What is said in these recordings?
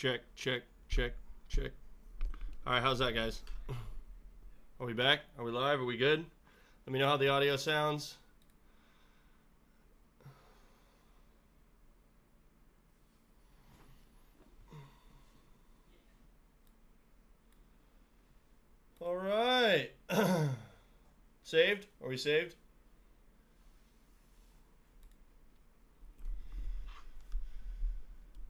check, check, check, check. All right, how's that, guys? Are we back? Are we live? Are we good? Let me know how the audio sounds. All right. Saved? Are we saved?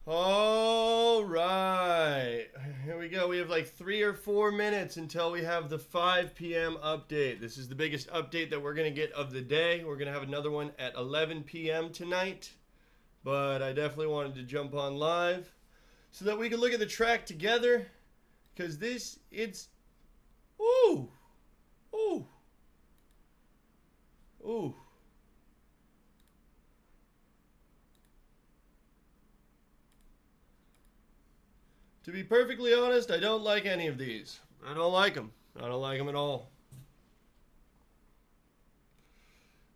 All right. Here we go. We have like 3 or 4 minutes until we have the 5 p.m. update. This is the biggest update that we're going to get of the day. We're going to have another one at 11 p.m. tonight. But I definitely wanted to jump on live so that we can look at the track together. Because this, it's... Ooh! Ooh! Ooh! To be perfectly honest, I don't like any of these. I don't like them. I don't like them at all.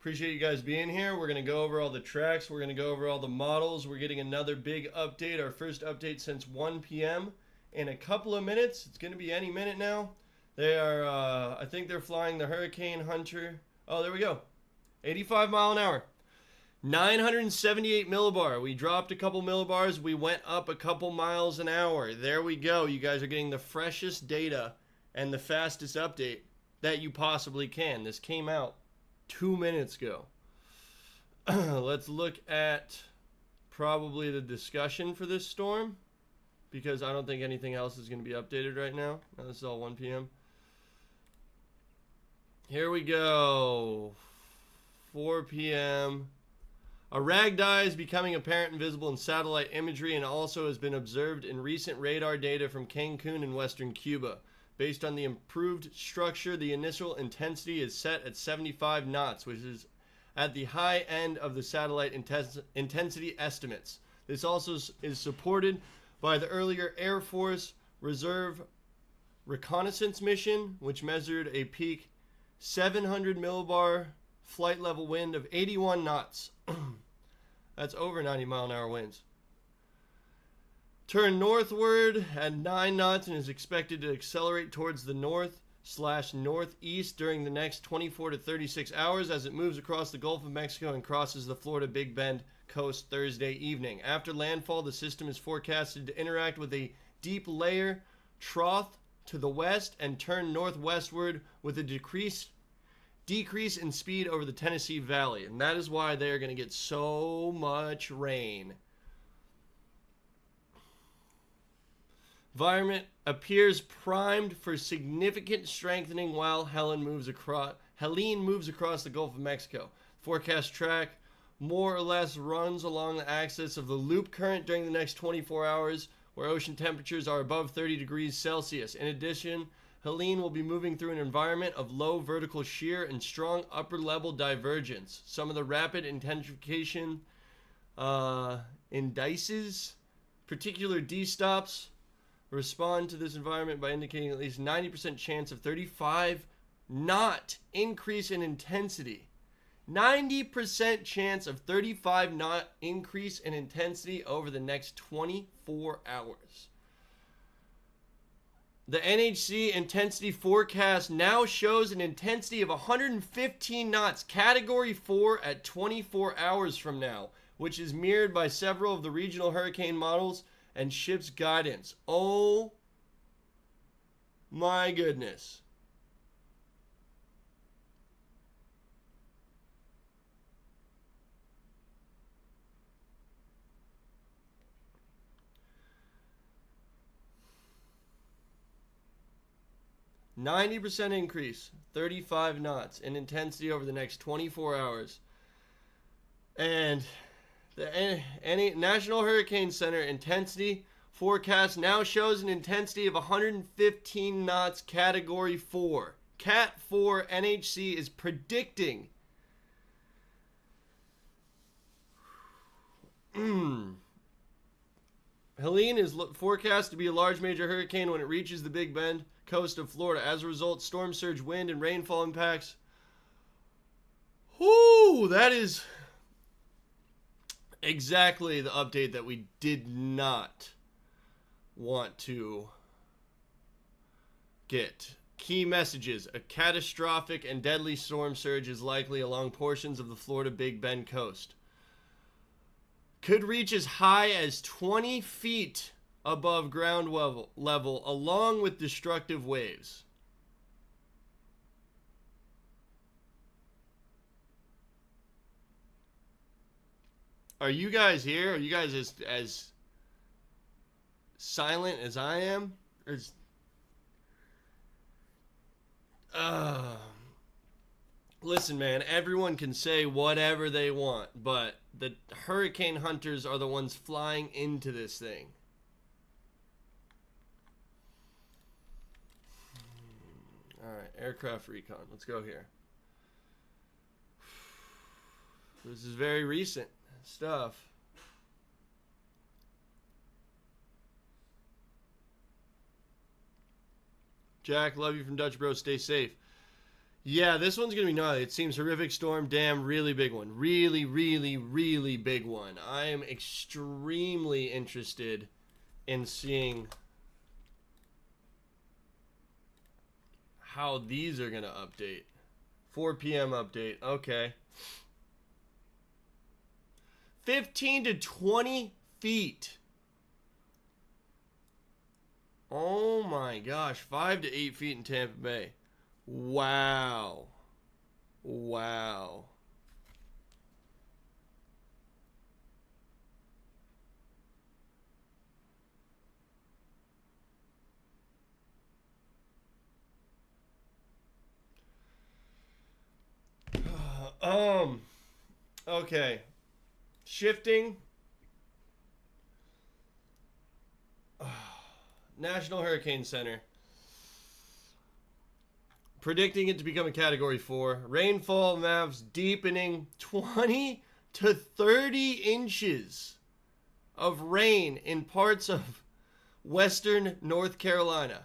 Appreciate you guys being here. We're going to go over all the tracks. We're going to go over all the models. We're getting another big update, our first update since 1 p.m. in a couple of minutes. It's going to be any minute now. They are, I think they're flying the Hurricane Hunter. Oh, there we go. 85 mile an hour. 978 millibar. We dropped a couple millibars. We went up a couple miles an hour. There we go. You guys are getting the freshest data and the fastest update that you possibly can. This came out 2 minutes ago. Let's look at probably the discussion for this storm, because I don't think anything else is going to be updated right now. This is all 1 p.m. Here we go. 4 p.m. A ragdye is becoming apparent and visible in satellite imagery and also has been observed in recent radar data from Cancun in western Cuba. Based on the improved structure, the initial intensity is set at 75 knots, which is at the high end of the satellite intensity estimates. This also is supported by the earlier Air Force Reserve reconnaissance mission, which measured a peak 700 millibar flight level wind of 81 knots. That's over 90 mile an hour winds. Turn northward at 9 knots and is expected to accelerate towards the north/northeast during the next 24 to 36 hours as it moves across the Gulf of Mexico and crosses the Florida Big Bend coast Thursday evening. After landfall, the system is forecasted to interact with a deep layer trough to the west and turn northwestward with a decrease in speed over the Tennessee Valley, and that is why they're going to get so much rain. Environment appears primed for significant strengthening while Helene moves across the Gulf of Mexico. Forecast track more or less runs along the axis of the loop current during the next 24 hours, where ocean temperatures are above 30 degrees Celsius. In addition, Helene will be moving through an environment of low vertical shear and strong upper level divergence. Some of the rapid intensification indices, particular D-stops, respond to this environment by indicating at least 90% chance of 35 knot increase in intensity. 90% chance of 35 knot increase in intensity over the next 24 hours. The NHC intensity forecast now shows an intensity of 115 knots, category 4 at 24 hours from now, which is mirrored by several of the regional hurricane models and ships guidance. Oh my goodness. %90 increase, 35 knots in intensity over the next 24 hours. And the National Hurricane Center intensity forecast now shows an intensity of 115 knots, category 4. Cat 4 NHC is predicting Helene is forecast to be a large major hurricane when it reaches the Big Bend coast of Florida. As a result, storm surge, wind, and rainfall impacts. Whoo, that is exactly the update that we did not want to get. Key messages. A catastrophic and deadly storm surge is likely along portions of the Florida Big Bend coast. Could reach as high as 20 feet above ground level along with destructive waves. Are you guys here? Are you guys as silent as I am? Listen, man, everyone can say whatever they want, but the hurricane hunters are the ones flying into this thing. All right, aircraft recon. Let's go here. This is very recent stuff. Jack, love you from Dutch Bro. Stay safe. Yeah, this one's going to be gnarly. It seems horrific storm. Damn, really big one. Really, really, really big one. I am extremely interested in seeing how these are going to update. 4 p.m. update. Okay. 15 to 20 feet. Oh my gosh. 5 to 8 feet in Tampa Bay. Wow. Wow. Okay. Shifting. National Hurricane Center. Predicting it to become a Category 4. Rainfall maps deepening 20 to 30 inches of rain in parts of western North Carolina.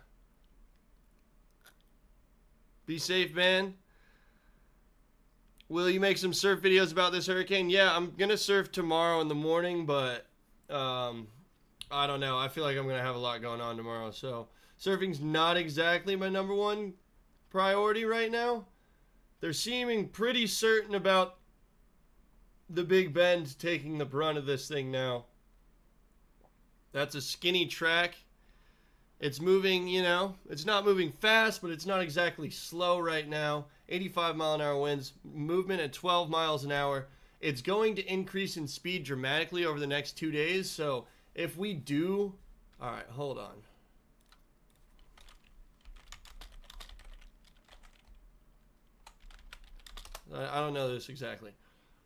Be safe, man. Will you make some surf videos about this hurricane? Yeah, I'm going to surf tomorrow in the morning, but I don't know. I feel like I'm going to have a lot going on tomorrow. So surfing's not exactly my number one priority right now. They're seeming pretty certain about the Big Bend taking the brunt of this thing now. That's a skinny track. It's moving, you know, it's not moving fast, but it's not exactly slow right now. 85 mile an hour winds, movement at 12 miles an hour. It's going to increase in speed dramatically over the next 2 days. So if we do, all right, hold on. I don't know this exactly.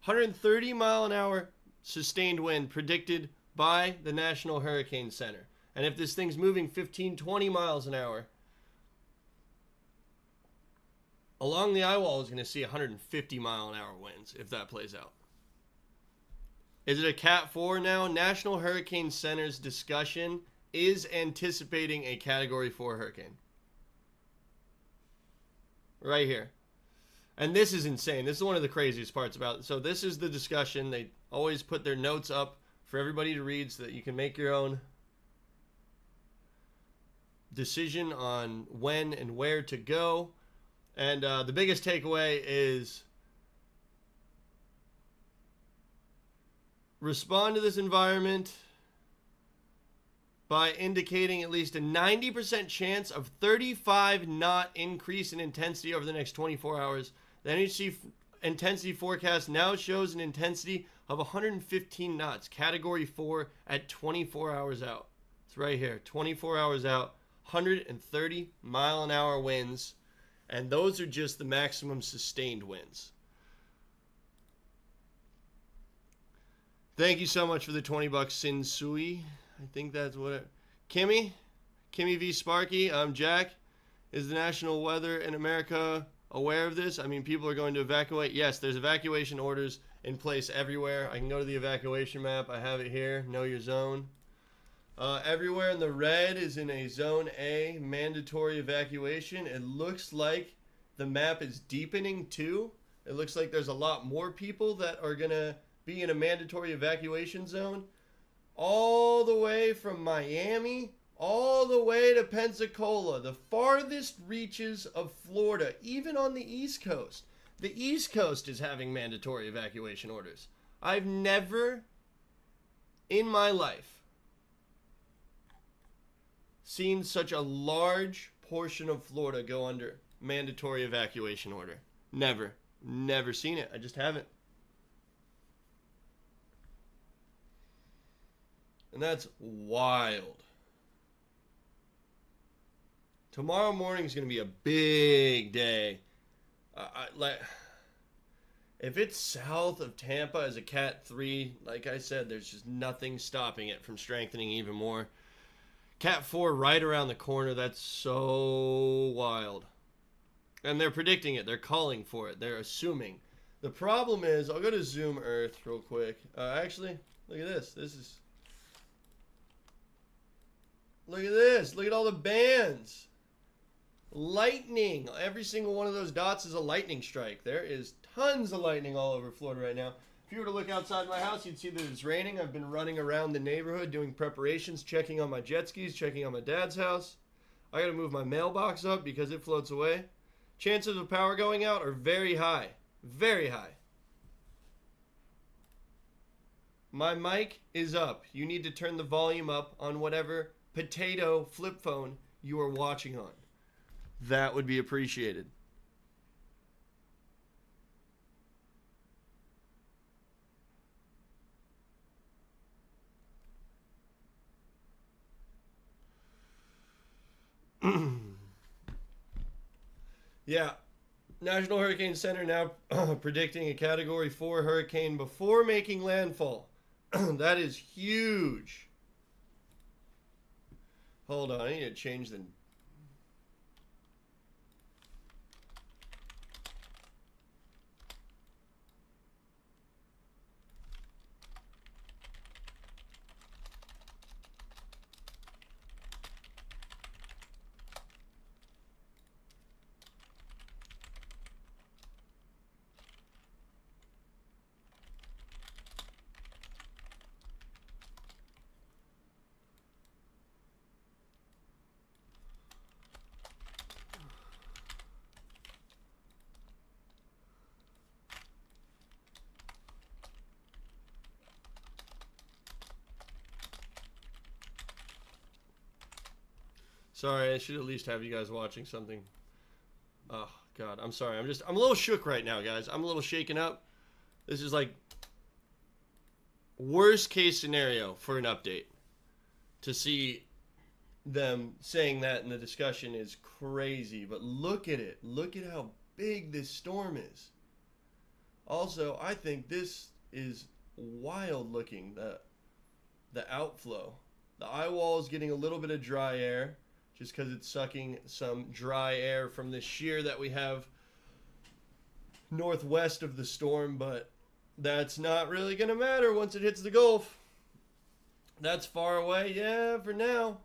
130 mile an hour sustained wind predicted by the National Hurricane Center. And if this thing's moving 15, 20 miles an hour, along the eye wall is going to see 150 mile an hour winds if that plays out. Is it a Cat 4 now? National Hurricane Center's discussion is anticipating a Category 4 hurricane. Right here. And this is insane. This is one of the craziest parts about it. So this is the discussion. They always put their notes up for everybody to read so that you can make your own decision on when and where to go. And the biggest takeaway is respond to this environment by indicating at least a 90% chance of 35 knot increase in intensity over the next 24 hours. The NHC intensity forecast now shows an intensity of 115 knots, Category 4 at 24 hours out. It's right here, 24 hours out, 130 mile an hour winds, and those are just the maximum sustained winds. Thank you so much for the 20 bucks, Sinsui. I think that's what it... Kimmy V. Sparky, Jack, is the national weather in America aware of this? I mean, people are going to evacuate. Yes, there's evacuation orders in place everywhere. I can go to the evacuation map. I have it here. Know your zone. Everywhere in the red is in a Zone A mandatory evacuation. It looks like the map is deepening too. It looks like there's a lot more people that are going to be in a mandatory evacuation zone. All the way from Miami all the way to Pensacola, the farthest reaches of Florida, even on the East Coast. The East Coast is having mandatory evacuation orders. I've never in my life seen such a large portion of Florida go under mandatory evacuation order. Never seen it. I just haven't. And that's wild. Tomorrow morning is going to be a big day. If it's south of Tampa as a Cat 3, like I said, there's just nothing stopping it from strengthening even more. Cat 4 right around the corner. That's so wild. And they're predicting it. They're calling for it. They're assuming. The problem is, I'll go to Zoom Earth real quick. Actually, look at this. Look at this. Look at all the bands. Lightning. Every single one of those dots is a lightning strike. There is tons of lightning all over Florida right now. If you were to look outside my house, you'd see that it's raining. I've been running around the neighborhood doing preparations, checking on my jet skis, checking on my dad's house. I got to move my mailbox up because it floats away. Chances of power going out are very high. Very high. My mic is up. You need to turn the volume up on whatever potato flip phone you are watching on. That would be appreciated. Yeah. National Hurricane Center now predicting a Category 4 hurricane before making landfall. That is huge. Hold on, I need to change the... Sorry, I should at least have you guys watching something. Oh, God, I'm sorry. I'm a little shook right now, guys. I'm a little shaken up. This is like worst case scenario for an update. To see them saying that in the discussion is crazy. But look at it. Look at how big this storm is. Also, I think this is wild looking. The outflow. The eye wall is getting a little bit of dry air. Just because it's sucking some dry air from the shear that we have northwest of the storm, but that's not really going to matter once it hits the Gulf. That's far away, yeah, for now.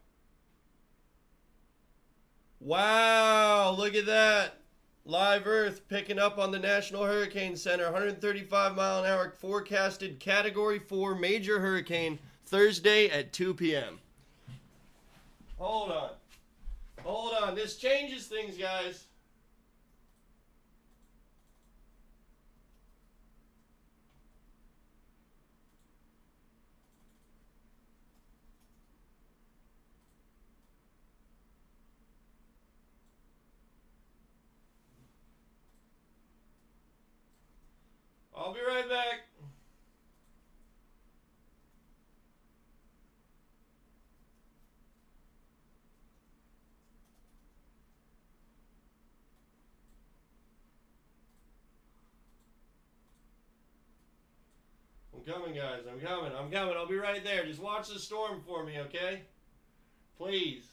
Wow, look at that. Live Earth picking up on the National Hurricane Center. 135 mile an hour forecasted Category 4 major hurricane Thursday at 2 p.m. Hold on. Hold on, this changes things, guys. I'll be right back. I'm coming, guys. I'm coming. I'll be right there. Just watch the storm for me, okay? Please.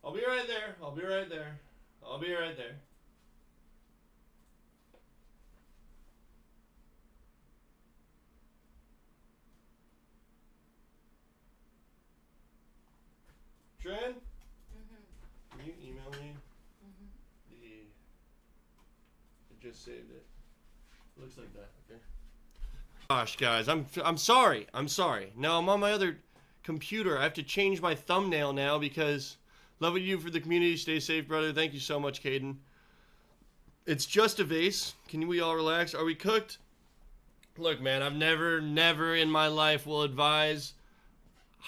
I'll be right there. I'll be right there. I'll be right there. Trent? just saved it. Looks like that. Okay. Gosh, guys, I'm sorry. I'm sorry. Now I'm on my other computer. I have to change my thumbnail now because love what you do for the community. Stay safe, brother. Thank you so much, Caden. It's just a vase. Can we all relax? Are we cooked? Look, man, I've never in my life will advise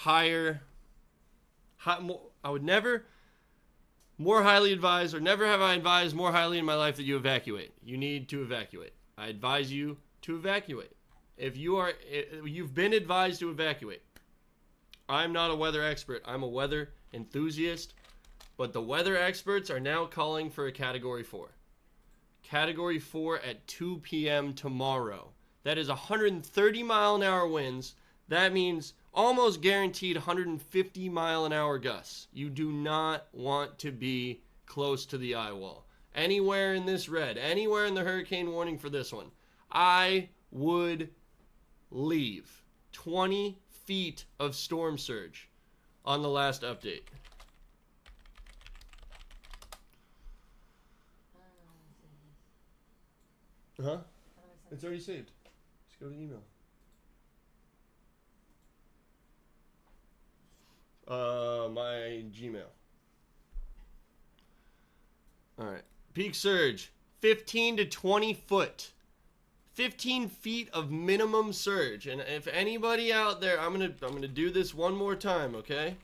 I would never more highly advise, or never have I advised more highly in my life that you evacuate. You need to evacuate. I advise you to evacuate. If you've been advised to evacuate. I'm not a weather expert. I'm a weather enthusiast. But the weather experts are now calling for a Category 4. Category 4 at 2 p.m. tomorrow. That is 130 mile an hour winds. That means almost guaranteed 150 mile an hour gusts. You do not want to be close to the eye wall. Anywhere in this red, anywhere in the hurricane warning for this one, I would leave. 20 feet of storm surge on the last update. Huh? It's already saved. Just go to email. My Gmail. Alright. Peak surge. 15 to 20 foot. 15 feet of minimum surge. And if anybody out there, I'm gonna do this one more time, okay?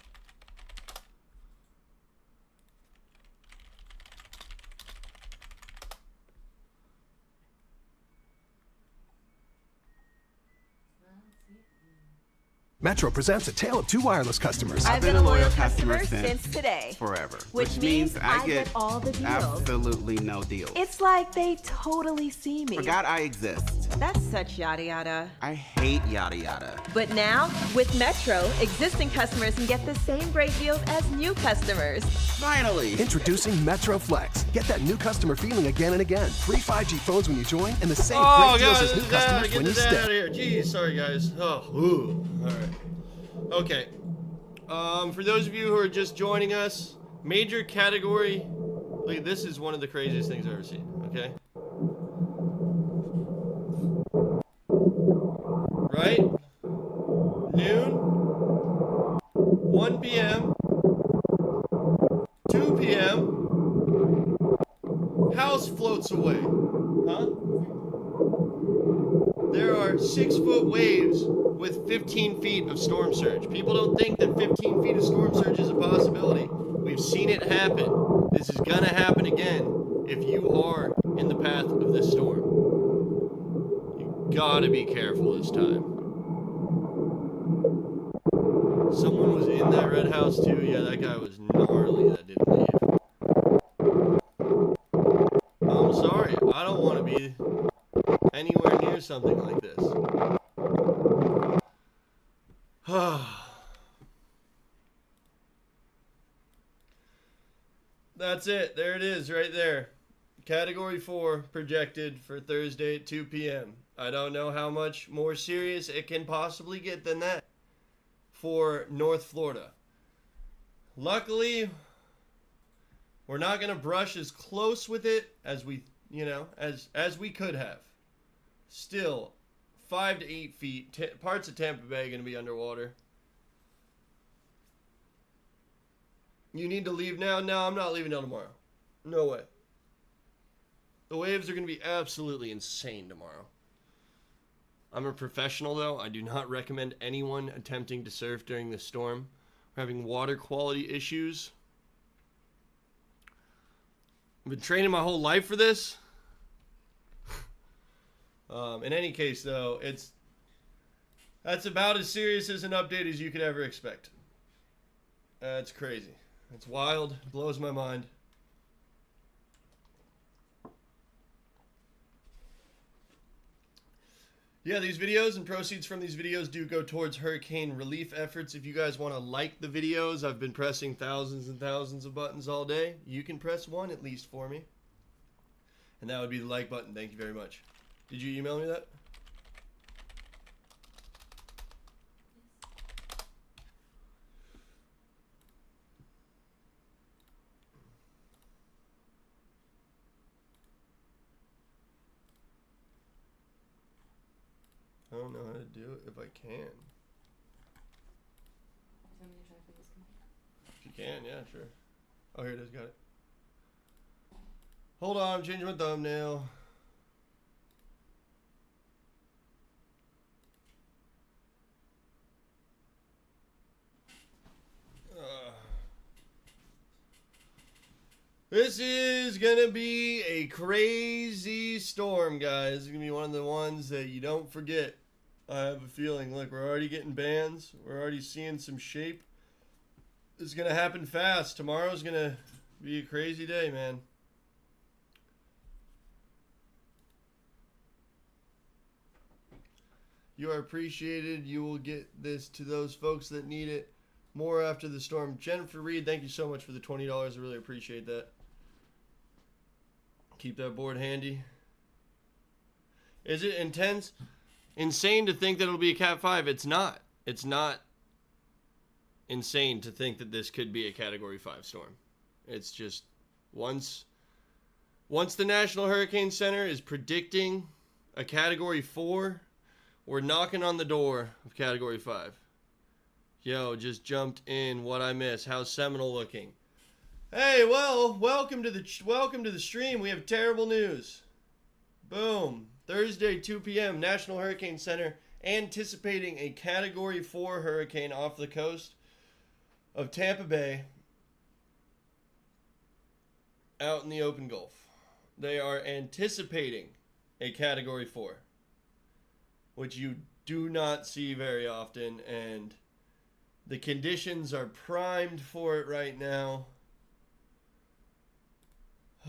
Metro presents a tale of two wireless customers. I've been a loyal customer since today. Forever. Which means I get all the deals. Absolutely no deals. It's like they totally see me. Forgot I exist. That's such yada yada. I hate yada yada. But now, with Metro, existing customers can get the same great deals as new customers. Finally! Introducing Metro Flex. Get that new customer feeling again and again. Free 5G phones when you join, and the same great deals as new customers when you stay. Get out of here. Jeez, sorry guys. Oh, ooh. All right. Okay. For those of you who are just joining us, major category. Look, this is one of the craziest things I've ever seen. Okay. Right? Noon. 1 p.m. 2 p.m. House floats away. Huh? There are 6-foot waves with 15 feet of storm surge. People don't think that 15 feet of storm surge is a possibility. We've seen it happen. This is gonna happen again if you are in the path of this storm. You gotta be careful this time. Someone was in that red house too. Yeah, that guy was gnarly that didn't leave. I'm sorry. I don't want to be anywhere near something like this. That's it. There it is right there. Category 4 projected for Thursday at 2 p.m. I don't know how much more serious it can possibly get than that for North Florida. Luckily, we're not going to brush as close with it as we, as we could have. Still, 5 to 8 feet. Parts of Tampa Bay are going to be underwater. You need to leave now? No, I'm not leaving till tomorrow. No way. The waves are going to be absolutely insane tomorrow. I'm a professional, though. I do not recommend anyone attempting to surf during this storm. We're having water quality issues. I've been training my whole life for this. In any case, though, that's about as serious as an update as you could ever expect. That's crazy. It's wild. It blows my mind. Yeah, these videos and proceeds from these videos do go towards hurricane relief efforts. If you guys want to like the videos, I've been pressing thousands and thousands of buttons all day. You can press one at least for me. And that would be the like button. Thank you very much. Did you email me that? I don't know how to do it if I can. If you can, yeah, sure. Oh, here it is. Got it. Hold on, I'm changing my thumbnail. This is gonna be a crazy storm, guys. It's gonna be one of the ones that you don't forget. I have a feeling. Look, we're already getting bands. We're already seeing some shape. It's gonna happen fast. Tomorrow's gonna be a crazy day, man. You are appreciated. You will get this to those folks that need it. More after the storm. Jennifer Reed, thank you so much for the $20. I really appreciate that. Keep that board handy. Is it intense? Insane to think that it'll be a Cat 5. It's not. It's not insane to think that this could be a Category 5 storm. It's just once the National Hurricane Center is predicting a Category 4, we're knocking on the door of Category 5. Yo, just jumped in. What I miss? How's Seminole looking? Hey, well, welcome to the stream. We have terrible news. Boom. Thursday, 2 p.m. National Hurricane Center anticipating a Category 4 hurricane off the coast of Tampa Bay out in the open Gulf. They are anticipating a Category 4, which you do not see very often, and the conditions are primed for it right now.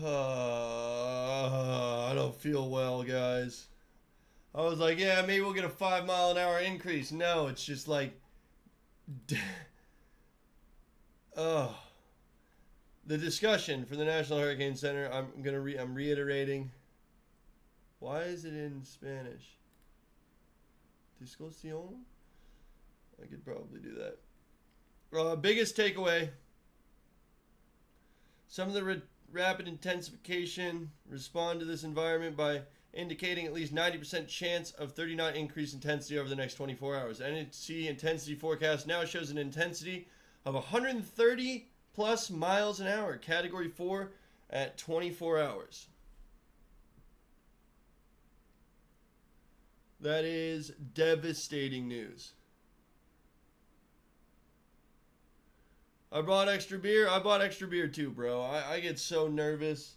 I don't feel well, guys. I was like, yeah, maybe we'll get a 5 mile an hour increase. No, it's just like, oh, the discussion for the National Hurricane Center. I'm reiterating. Why is it in Spanish? Discusión? I could probably do that. Biggest takeaway. Some of the rapid intensification respond to this environment by indicating at least 90% chance of 30 knot increase intensity over the next 24 hours. NHC intensity forecast now shows an intensity of 130 plus miles an hour, Category 4 at 24 hours. That is devastating news. I bought extra beer. I bought extra beer too, bro. I get so nervous.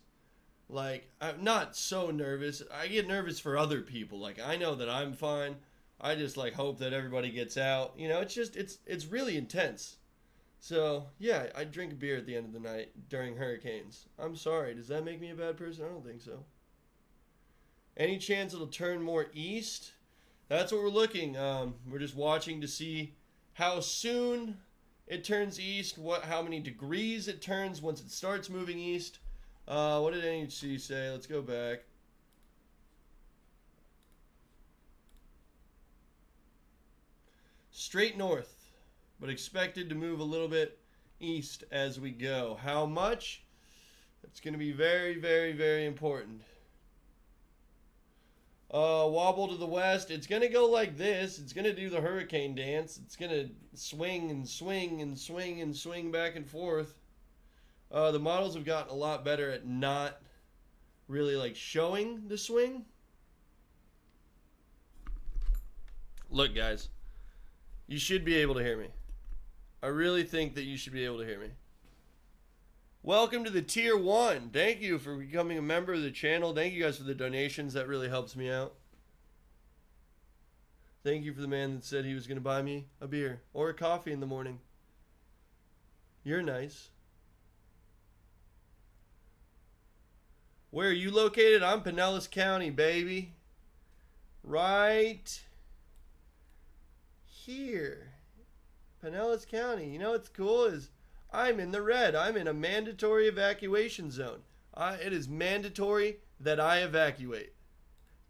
Like, I'm not so nervous. I get nervous for other people. Like, I know that I'm fine. I just, like, hope that everybody gets out. You know, it's just, it's really intense. So, yeah, I drink beer at the end of the night during hurricanes. I'm sorry. Does that make me a bad person? I don't think so. Any chance it'll turn more east? That's what we're looking. We're just watching to see how soon it turns east, how many degrees it turns once it starts moving east. What did NHC say? Let's go back. Straight north, but expected to move a little bit east as we go. How much? That's going to be very, very, very important. Wobble to the west. It's going to go like this. It's going to do the hurricane dance. It's going to swing and swing and swing and swing back and forth. The models have gotten a lot better at not really like showing the swing. Look, guys, you should be able to hear me. I really think that you should be able to hear me. Welcome to the Tier 1. Thank you for becoming a member of the channel. Thank you guys for the donations. That really helps me out. Thank you for the man that said he was going to buy me a beer or a coffee in the morning. You're nice. Where are you located? I'm Pinellas County, baby. Right here. Pinellas County. You know what's cool is I'm in the red. I'm in a mandatory evacuation zone. It is mandatory that I evacuate.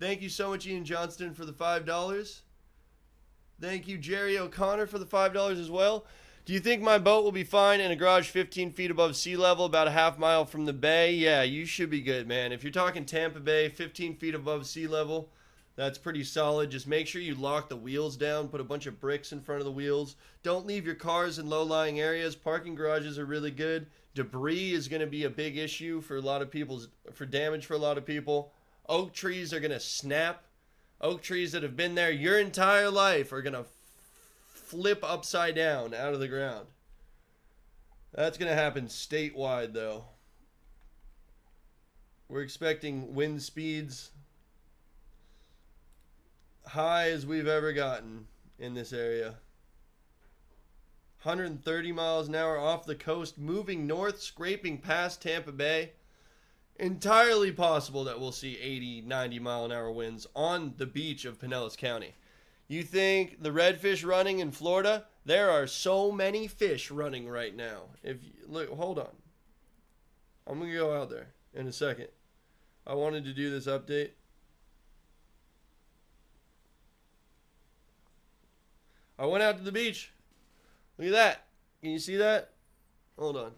Thank you so much, Ian Johnston, for the $5. Thank you, Jerry O'Connor, for the $5 as well. Do you think my boat will be fine in a garage 15 feet above sea level, about a half mile from the bay? Yeah, you should be good, man. If you're talking Tampa Bay, 15 feet above sea level, That's pretty solid. Just make sure you lock the wheels down. Put a bunch of bricks in front of the wheels. Don't leave your cars in low-lying areas. Parking garages are really good. Debris is going to be a big issue for a lot of people's, for damage for a lot of people. Oak trees are going to snap. Oak trees that have been there your entire life are going to flip upside down out of the ground. That's going to happen statewide, though. We're expecting wind speeds high as we've ever gotten in this area. 130 miles an hour off the coast, moving north, scraping past Tampa Bay. Entirely possible that we'll see 80, 90 mile an hour winds on the beach of Pinellas County. You think the redfish running in Florida? There are so many fish running right now. If you, look, hold on. I'm going to go out there in a second. I wanted to do this update. I went out to the beach. Look at that. Can you see that? Hold on.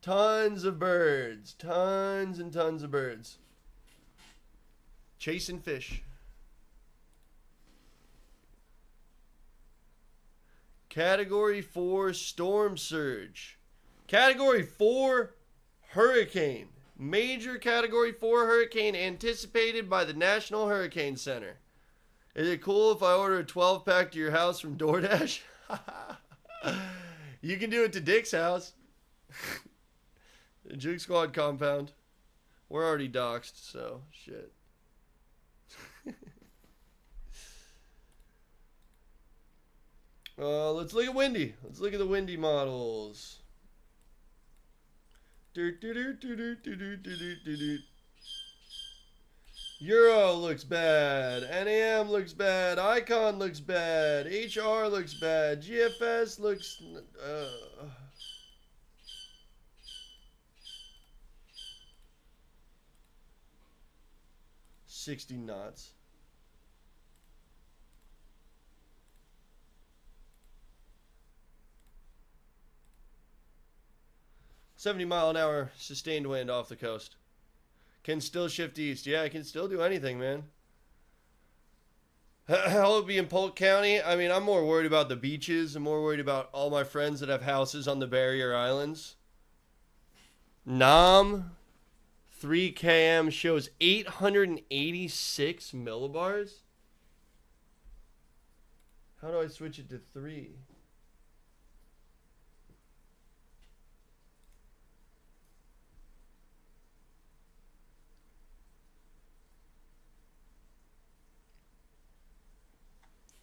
Tons of birds. Tons and tons of birds. Chasing fish. Category 4 storm surge. Category 4 hurricane. Major Category 4 hurricane anticipated by the National Hurricane Center. Is it cool if I order a 12-pack to your house from DoorDash? You can do it to Dick's house. The JoogSquad compound. We're already doxxed, so shit. Let's look at windy. Let's look at the windy models. Euro looks bad. NAM looks bad. Icon looks bad. HR looks bad. GFS looks... 60 knots. $70-mile-an-hour sustained wind off the coast. Can still shift east. Yeah, I can still do anything, man. How will it be in Polk County? I mean, I'm more worried about the beaches. I'm more worried about all my friends that have houses on the barrier islands. Nam 3 km shows 886 millibars. How do I switch it to 3?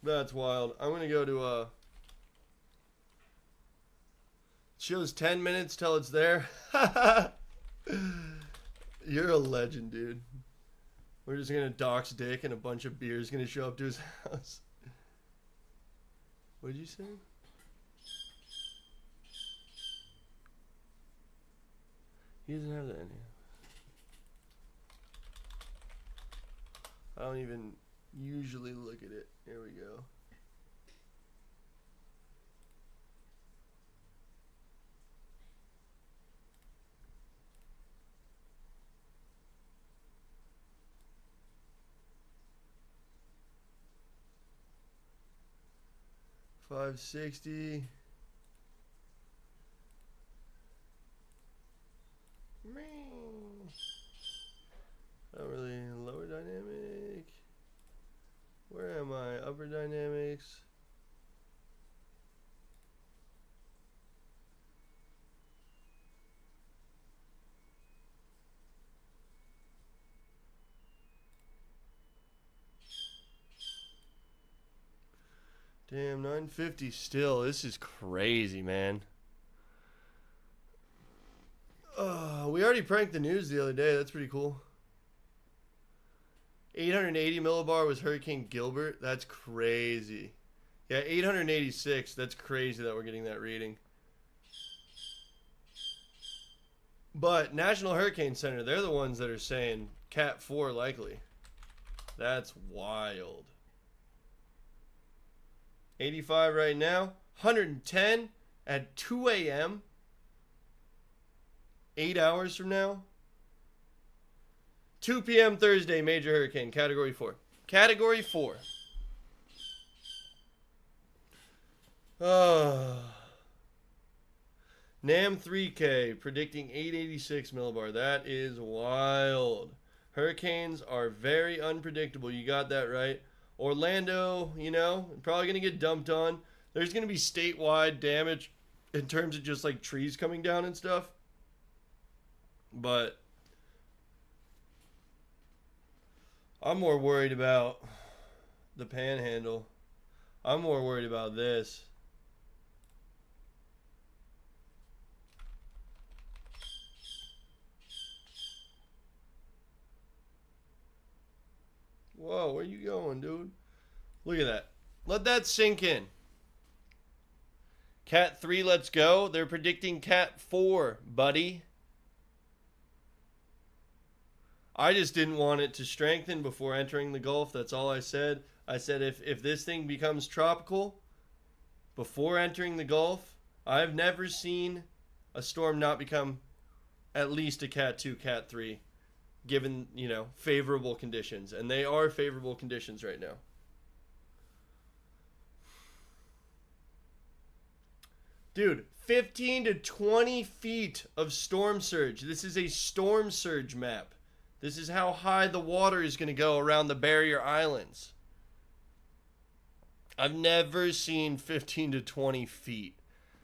That's wild. I'm going to go to, shows 10 minutes till it's there. You're a legend, dude. We're just going to dox Dick and a bunch of beer is going to show up to his house. What did you say? He doesn't have that in here. I don't even usually look at it. Here we go. $560. Not really lower dynamic. Where am I? Upper dynamics. Damn, 950 still. This is crazy, man. We already pranked the news the other day. That's pretty cool. 880 millibar was Hurricane Gilbert. That's crazy. Yeah, 886. That's crazy that we're getting that reading. But National Hurricane Center, they're the ones that are saying Cat 4 likely. That's wild. 85 right now. 110 at 2 a.m. 8 hours from now. 2 p.m. Thursday, major hurricane, Category 4. Category 4. NAM 3K predicting 886 millibar. That is wild. Hurricanes are very unpredictable. You got that right. Orlando, you know, probably going to get dumped on. There's going to be statewide damage in terms of just like trees coming down and stuff. But I'm more worried about the panhandle. I'm more worried about this. Whoa, where you going, dude? Look at that. Let that sink in. Cat 3, let's go. They're predicting Cat 4, buddy. I just didn't want it to strengthen before entering the Gulf. That's all I said. I said if this thing becomes tropical before entering the Gulf, I've never seen a storm not become at least a Cat 2, Cat 3, given, you know, favorable conditions. And they are favorable conditions right now. Dude, 15 to 20 feet of storm surge. This is a storm surge map. This is how high the water is going to go around the barrier islands. I've never seen 15 to 20 feet.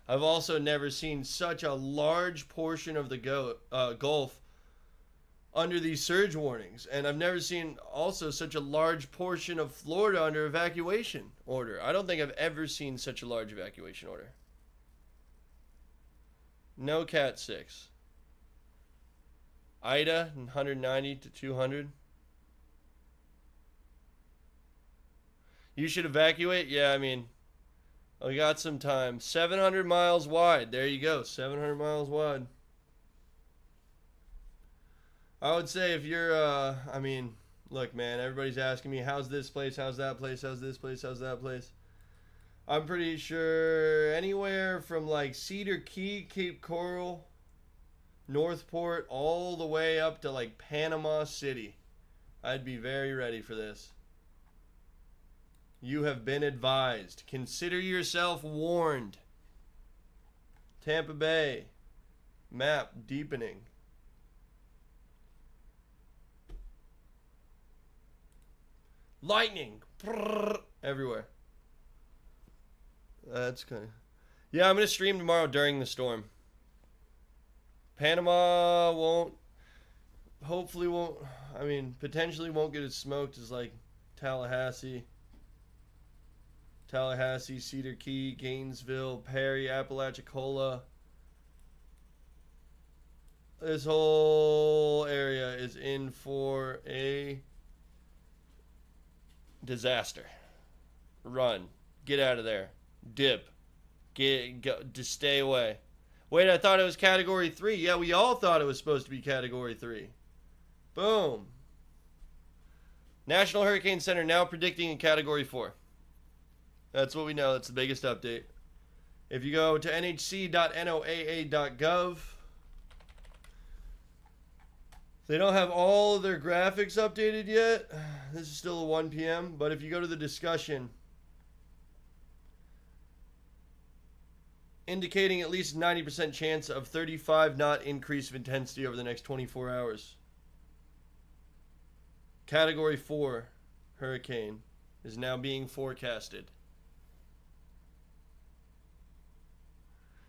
I've also never seen such a large portion of the Gulf under these surge warnings. And I've never seen also such a large portion of Florida under evacuation order. I don't think I've ever seen such a large evacuation order. No Cat 6. Ida, 190 to 200. You should evacuate? Yeah, I mean, we got some time. 700 miles wide. There you go. 700 miles wide. I would say if you're, I mean, look, man, everybody's asking me, how's this place? How's that place? How's this place? How's that place? I'm pretty sure anywhere from like Cedar Key, Cape Coral, Northport, all the way up to like Panama City. I'd be very ready for this. You have been advised. Consider yourself warned. Tampa Bay. Map deepening. Lightning. Everywhere. That's kind of... Yeah, I'm going to stream tomorrow during the storm. Panama won't... Hopefully won't... I mean, potentially won't get as smoked as like Tallahassee. Tallahassee, Cedar Key, Gainesville, Perry, Apalachicola. This whole area is in for a disaster. Run. Get out of there. Dip. Go, just stay away. Wait, I thought it was Category 3. Yeah, we all thought it was supposed to be Category 3. Boom. National Hurricane Center now predicting in Category 4. That's what we know. That's the biggest update. If you go to nhc.noaa.gov, they don't have all of their graphics updated yet. This is still a 1 p.m. But if you go to the discussion, indicating at least 90% chance of 35 knot increase of intensity over the next 24 hours. Category 4 hurricane is now being forecasted.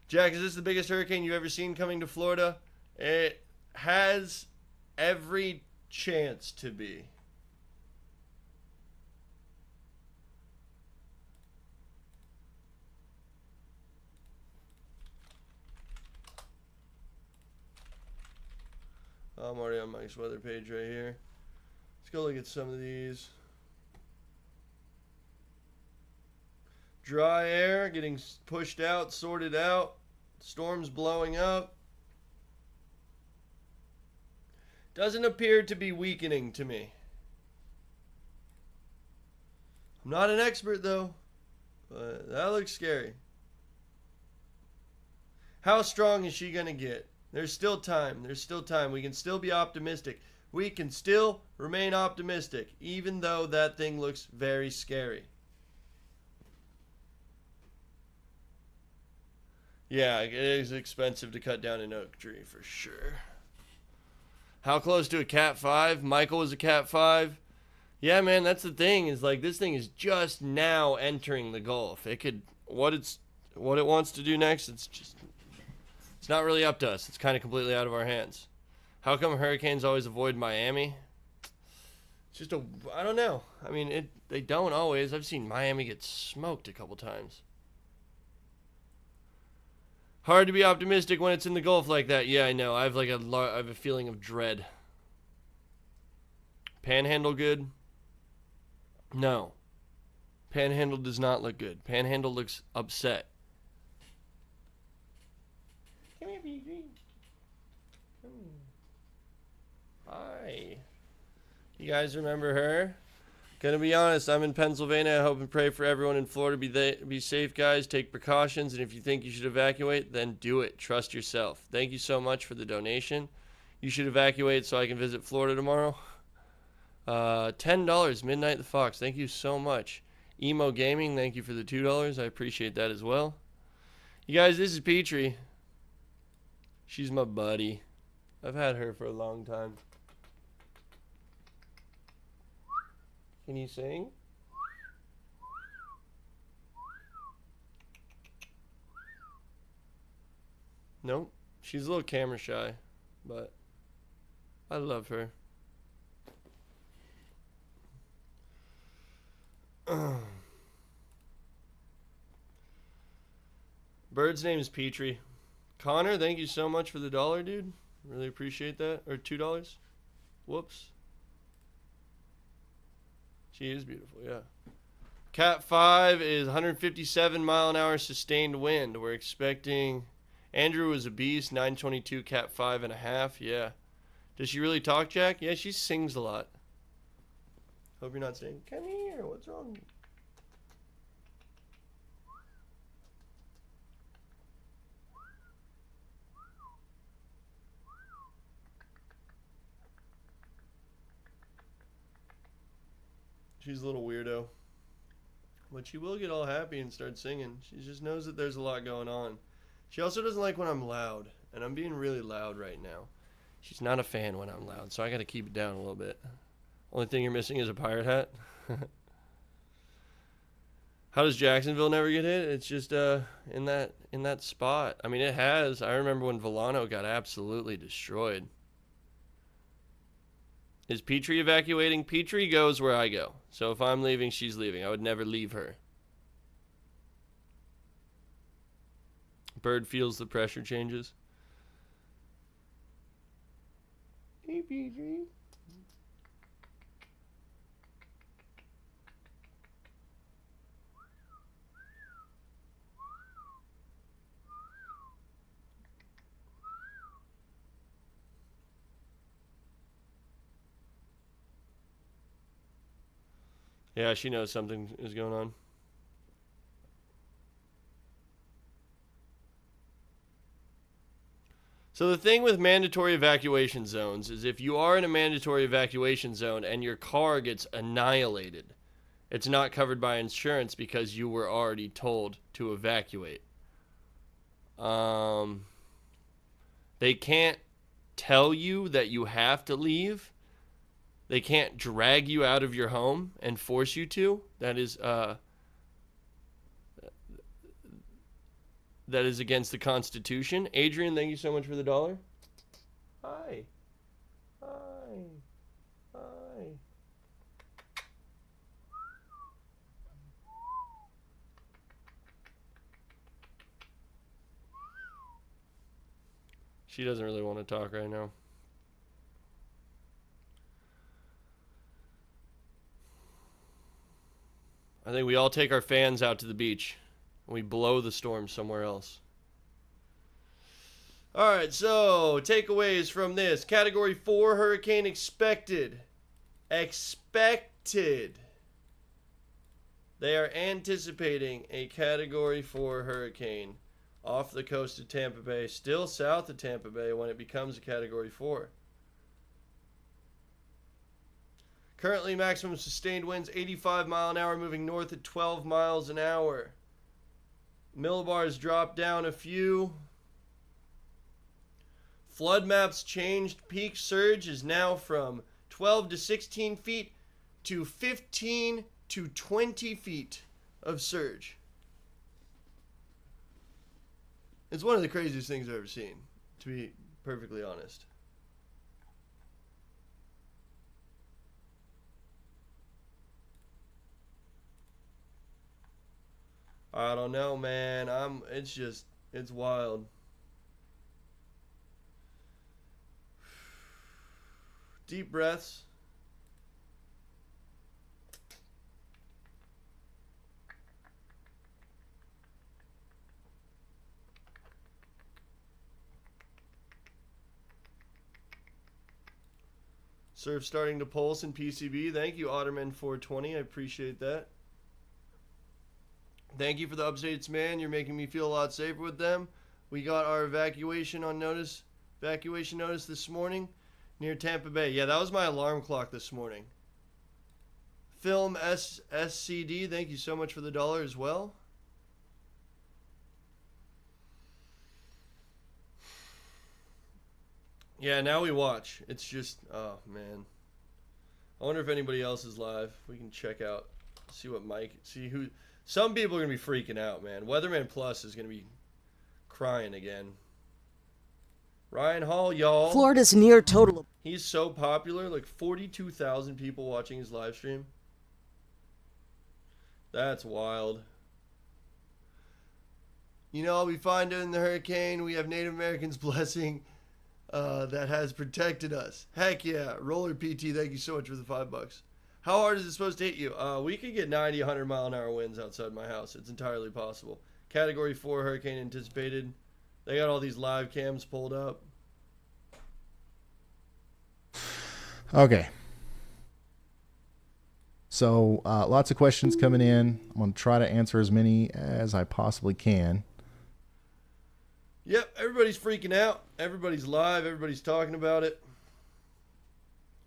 Jack, is this the biggest hurricane you've ever seen coming to Florida? It has every chance to be. I'm already on Mike's weather page right here. Let's go look at some of these. Dry air getting pushed out, sorted out. Storms blowing up. Doesn't appear to be weakening to me. I'm not an expert though, but that looks scary. How strong is she going to get? There's still time. There's still time. We can still be optimistic. we can still remain optimistic, even though that thing looks very scary. Yeah, it is expensive to cut down an oak tree for sure. How close to a Cat 5? Michael was a Cat 5. Yeah, man, that's the thing. Is like this thing is just now entering the Gulf. It could what it wants to do next. It's not really up to us. It's kind of completely out of our hands. How come hurricanes always avoid Miami? It's just I don't know. I mean, they don't always. I've seen Miami get smoked a couple times. Hard to be optimistic when it's in the Gulf like that. Yeah, I know. I have a feeling of dread. Panhandle good? No. Panhandle does not look good. Panhandle looks upset. Come here, baby. Come here. Hi. You guys remember her? Gonna be honest, I'm in Pennsylvania. I hope and pray for everyone in Florida. Be safe, guys. Take precautions, and if you think you should evacuate, then do it. Trust yourself. Thank you so much for the donation. You should evacuate so I can visit Florida tomorrow. $10, Midnight the Fox. Thank you so much. Emo Gaming, thank you for the $2. I appreciate that as well. You guys, this is Petrie. She's my buddy. I've had her for a long time. Can you sing? Nope. She's a little camera shy, but I love her. Bird's name is Petrie. Connor, thank you so much for the $1, dude. Really appreciate that. Or $2. Whoops. She is beautiful, yeah. Cat 5 is 157 mile an hour sustained wind. We're expecting... Andrew was a beast, 922, Cat 5.5. Yeah. Does she really talk, Jack? Yeah, she sings a lot. Hope you're not saying, come here, what's wrong? She's a little weirdo. But she will get all happy and start singing. She just knows that there's a lot going on. She also doesn't like when I'm loud. And I'm being really loud right now. She's not a fan when I'm loud, so I gotta keep it down a little bit. Only thing you're missing is a pirate hat. How does Jacksonville never get hit? It's just in that spot. I mean, it has. I remember when Volano got absolutely destroyed. Is Petrie evacuating? Petrie goes where I go. So if I'm leaving, she's leaving. I would never leave her. Bird feels the pressure changes. Hey, Petrie. Yeah, she knows something is going on. So the thing with mandatory evacuation zones is if you are in a mandatory evacuation zone and your car gets annihilated, it's not covered by insurance because you were already told to evacuate. They can't tell you that you have to leave. They can't drag you out of your home and force you to. That is against the Constitution. Adrian, thank you so much for the $1. Hi. Hi. Hi. She doesn't really want to talk right now. I think we all take our fans out to the beach and we blow the storm somewhere else. All right, so takeaways from this. Category 4 hurricane expected. Expected. They are anticipating a Category 4 hurricane off the coast of Tampa Bay, still south of Tampa Bay when it becomes a Category 4. Currently, maximum sustained winds 85 mile an hour, moving north at 12 miles an hour. Millibars dropped down a few. Flood maps changed. Peak surge is now from 12 to 16 feet to 15 to 20 feet of surge. It's one of the craziest things I've ever seen, to be perfectly honest. I don't know, man. It's wild. Deep breaths. Surf starting to pulse in PCB. Thank you, Otterman420. I appreciate that. Thank you for the updates, man. You're making me feel a lot safer with them. We got our evacuation notice this morning near Tampa Bay. Yeah, that was my alarm clock this morning. Film SCD, thank you so much for the $1 as well. Yeah, now we watch. It's just, oh man. I wonder if anybody else is live. We can check out, see what Mike, see who. Some people are going to be freaking out, man. Weatherman Plus is going to be crying again. Ryan Hall, y'all. Florida's near total. He's so popular. Like 42,000 people watching his live stream. That's wild. You know, we find in the hurricane, we have Native Americans' blessing that has protected us. Heck yeah. Roller PT, thank you so much for the $5. How hard is it supposed to hit you? We could get 90, 100 mile an hour winds outside my house. It's entirely possible. Category 4 hurricane anticipated. They got all these live cams pulled up. Okay. So lots of questions coming in. I'm going to try to answer as many as I possibly can. Yep, everybody's freaking out. Everybody's live. Everybody's talking about it.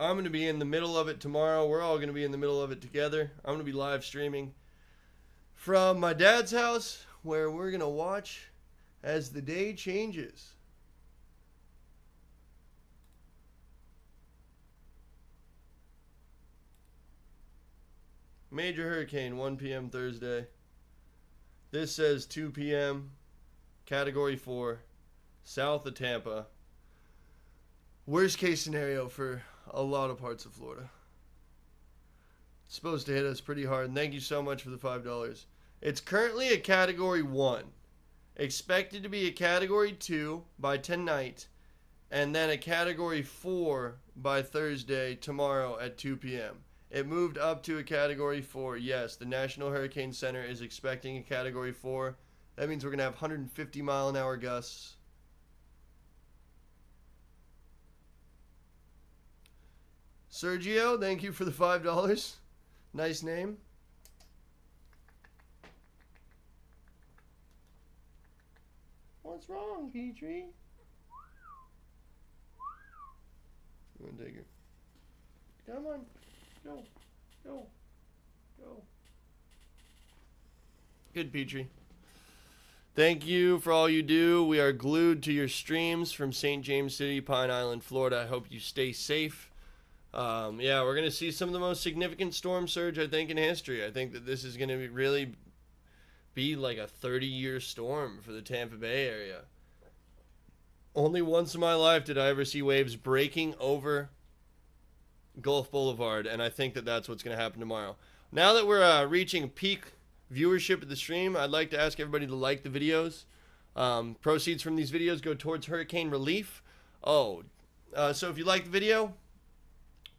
I'm going to be in the middle of it tomorrow. We're all going to be in the middle of it together. I'm going to be live streaming from my dad's house, where we're going to watch as the day changes. Major hurricane, 1 p.m. Thursday. This says 2 p.m. Category 4, south of Tampa. Worst case scenario for a lot of parts of Florida. It's supposed to hit us pretty hard. And thank you so much for the $5. It's currently a Category 1. Expected to be a Category 2 by tonight. And then a Category 4 by Thursday, tomorrow at 2 p.m. It moved up to a Category 4. Yes, the National Hurricane Center is expecting a Category 4. That means we're going to have 150 mile an hour gusts. Sergio, thank you for the $5. Nice name. What's wrong, Petrie? You want to take her? Come on. Go. Go. Go. Good, Petrie. Thank you for all you do. We are glued to your streams from St. James City, Pine Island, Florida. I hope you stay safe. Yeah, we're going to see some of the most significant storm surge, I think, in history. I think that this is going to really be like a 30-year storm for the Tampa Bay area. Only once in my life did I ever see waves breaking over Gulf Boulevard, and I think that that's what's going to happen tomorrow. Now that we're reaching peak viewership of the stream, I'd like to ask everybody to like the videos. Proceeds from these videos go towards hurricane relief. So if you like the video,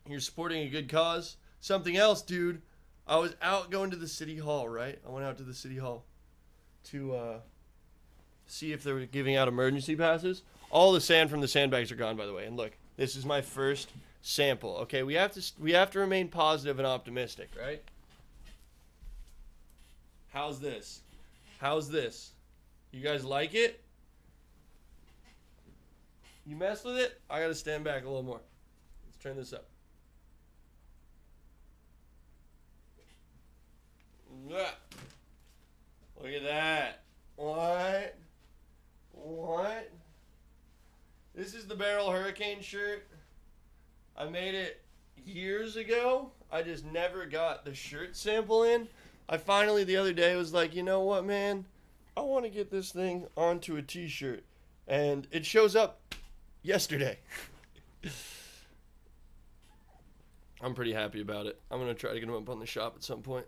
you're supporting a good cause. Something else, dude. I was out going to the city hall, right? I went out to the city hall to see if they were giving out emergency passes. All the sand from the sandbags are gone, by the way. And look, this is my first sample. Okay, we have to remain positive and optimistic, right? How's this? How's this? You guys like it? You messed with it? I gotta stand back a little more. Let's turn this up. hurricane shirt. I made it years ago. I just never got the shirt sample in. I finally the other day was like, you know what, man? I want to get this thing onto a t-shirt. And it shows up yesterday. I'm pretty happy about it. I'm going to try to get them up on the shop at some point.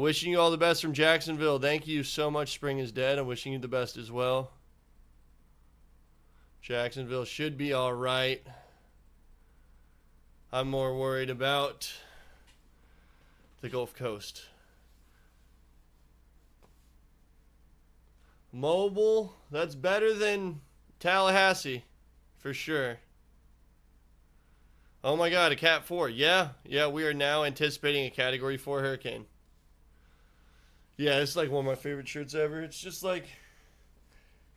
Wishing you all the best from Jacksonville. Thank you so much, Spring is Dead. I'm wishing you the best as well. Jacksonville should be all right. I'm more worried about the Gulf Coast. Mobile, that's better than Tallahassee, for sure. Oh my God, a Cat 4. Yeah, we are now anticipating a Category 4 hurricane. Yeah, it's like one of my favorite shirts ever. It's just like,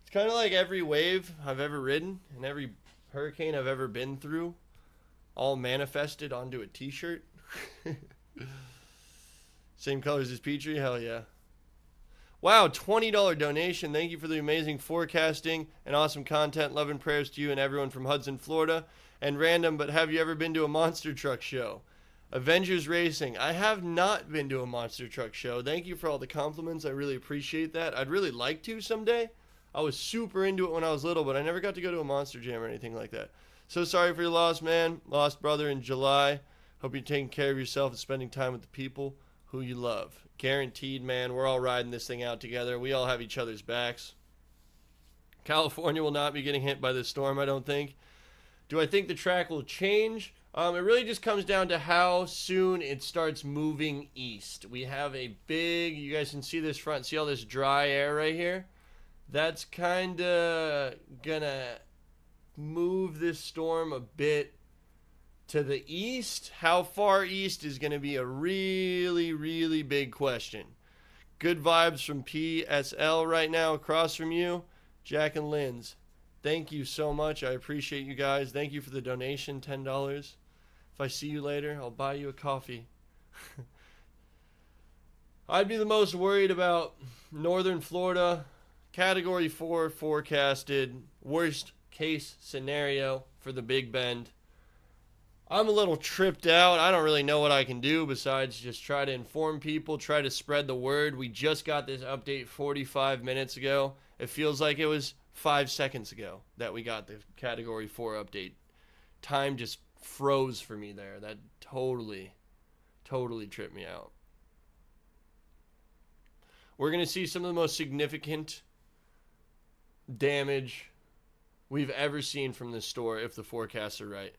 it's kind of like every wave I've ever ridden and every hurricane I've ever been through, all manifested onto a t-shirt. Same colors as Petrie? Hell yeah. Wow, $20 donation. Thank you for the amazing forecasting and awesome content. Love and prayers to you and everyone from Hudson, Florida. And random, but have you ever been to a monster truck show? Avengers Racing. I have not been to a monster truck show. Thank you for all the compliments. I really appreciate that. I'd really like to someday. I was super into it when I was little, but I never got to go to a monster jam or anything like that. So sorry for your loss, man. Lost brother in July. Hope you're taking care of yourself and spending time with the people who you love. Guaranteed, man. We're all riding this thing out together. We all have each other's backs. California will not be getting hit by this storm, I don't think. Do I think the track will change? It really just comes down to how soon it starts moving east. We have a big, you guys can see this front, see all this dry air right here? That's kind of gonna move this storm a bit to the east. How far east is going to be a really, really big question. Good vibes from PSL right now across from you. Jack and Lynn's. Thank you so much. I appreciate you guys. Thank you for the donation, $10. If I see you later, I'll buy you a coffee. I'd be the most worried about northern Florida. Category 4 forecasted. Worst case scenario for the Big Bend. I'm a little tripped out. I don't really know what I can do besides just try to inform people, try to spread the word. We just got this update 45 minutes ago. It feels like it was 5 seconds ago that we got the Category 4 update. Time just froze for me there. That totally tripped me out. We're going to see some of the most significant damage we've ever seen from this store if the forecasts are right.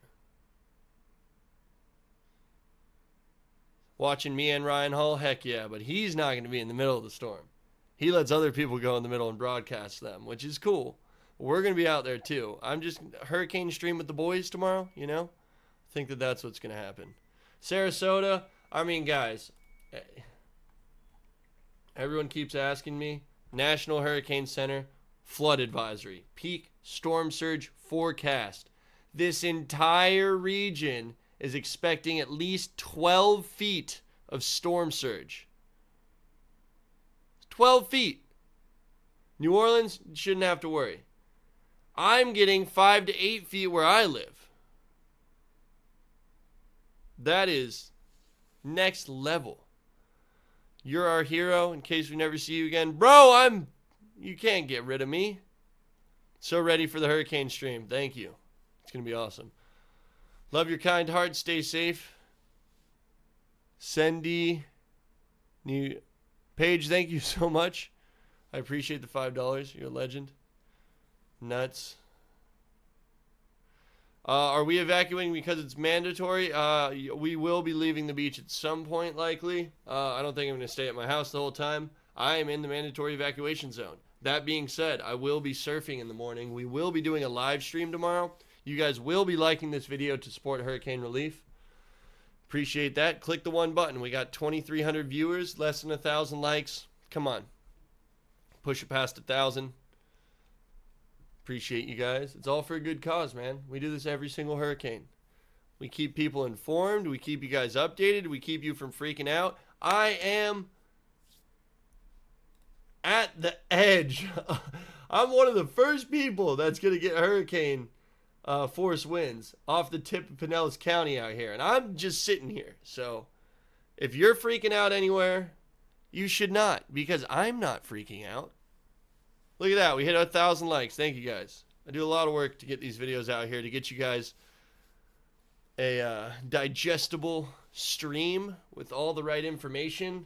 Watching me and Ryan Hull, heck yeah, but he's not going to be in the middle of the storm. He lets other people go in the middle and broadcast them, which is cool. We're going to be out there too. I'm just hurricane stream with the boys tomorrow, you know? I think that that's what's going to happen. Sarasota, I mean, guys, everyone keeps asking me. National Hurricane Center, flood advisory, peak storm surge forecast. This entire region is expecting at least 12 feet of storm surge. 12 feet. New Orleans shouldn't have to worry. I'm getting 5 to 8 feet where I live. That is next level. You're our hero in case we never see you again. Bro, you can't get rid of me. So ready for the hurricane stream. Thank you. It's going to be awesome. Love your kind heart. Stay safe. Cindy, Paige, thank you so much. I appreciate the $5. You're a legend. Nuts. Are we evacuating because it's mandatory? We will be leaving the beach at some point, likely. I don't think I'm going to stay at my house the whole time. I am in the mandatory evacuation zone. That being said, I will be surfing in the morning. We will be doing a live stream tomorrow. You guys will be liking this video to support hurricane relief. Appreciate that. Click the one button. We got 2,300 viewers, less than 1,000 likes. Come on. Push it past 1,000. Appreciate you guys. It's all for a good cause, man. We do this every single hurricane. We keep people informed. We keep you guys updated. We keep you from freaking out. I am at the edge. I'm one of the first people that's going to get hurricane force winds off the tip of Pinellas County out here. And I'm just sitting here. So if you're freaking out anywhere, you should not, because I'm not freaking out. Look at that. We hit 1,000 likes. Thank you guys. I do a lot of work to get these videos out here to get you guys a digestible stream with all the right information.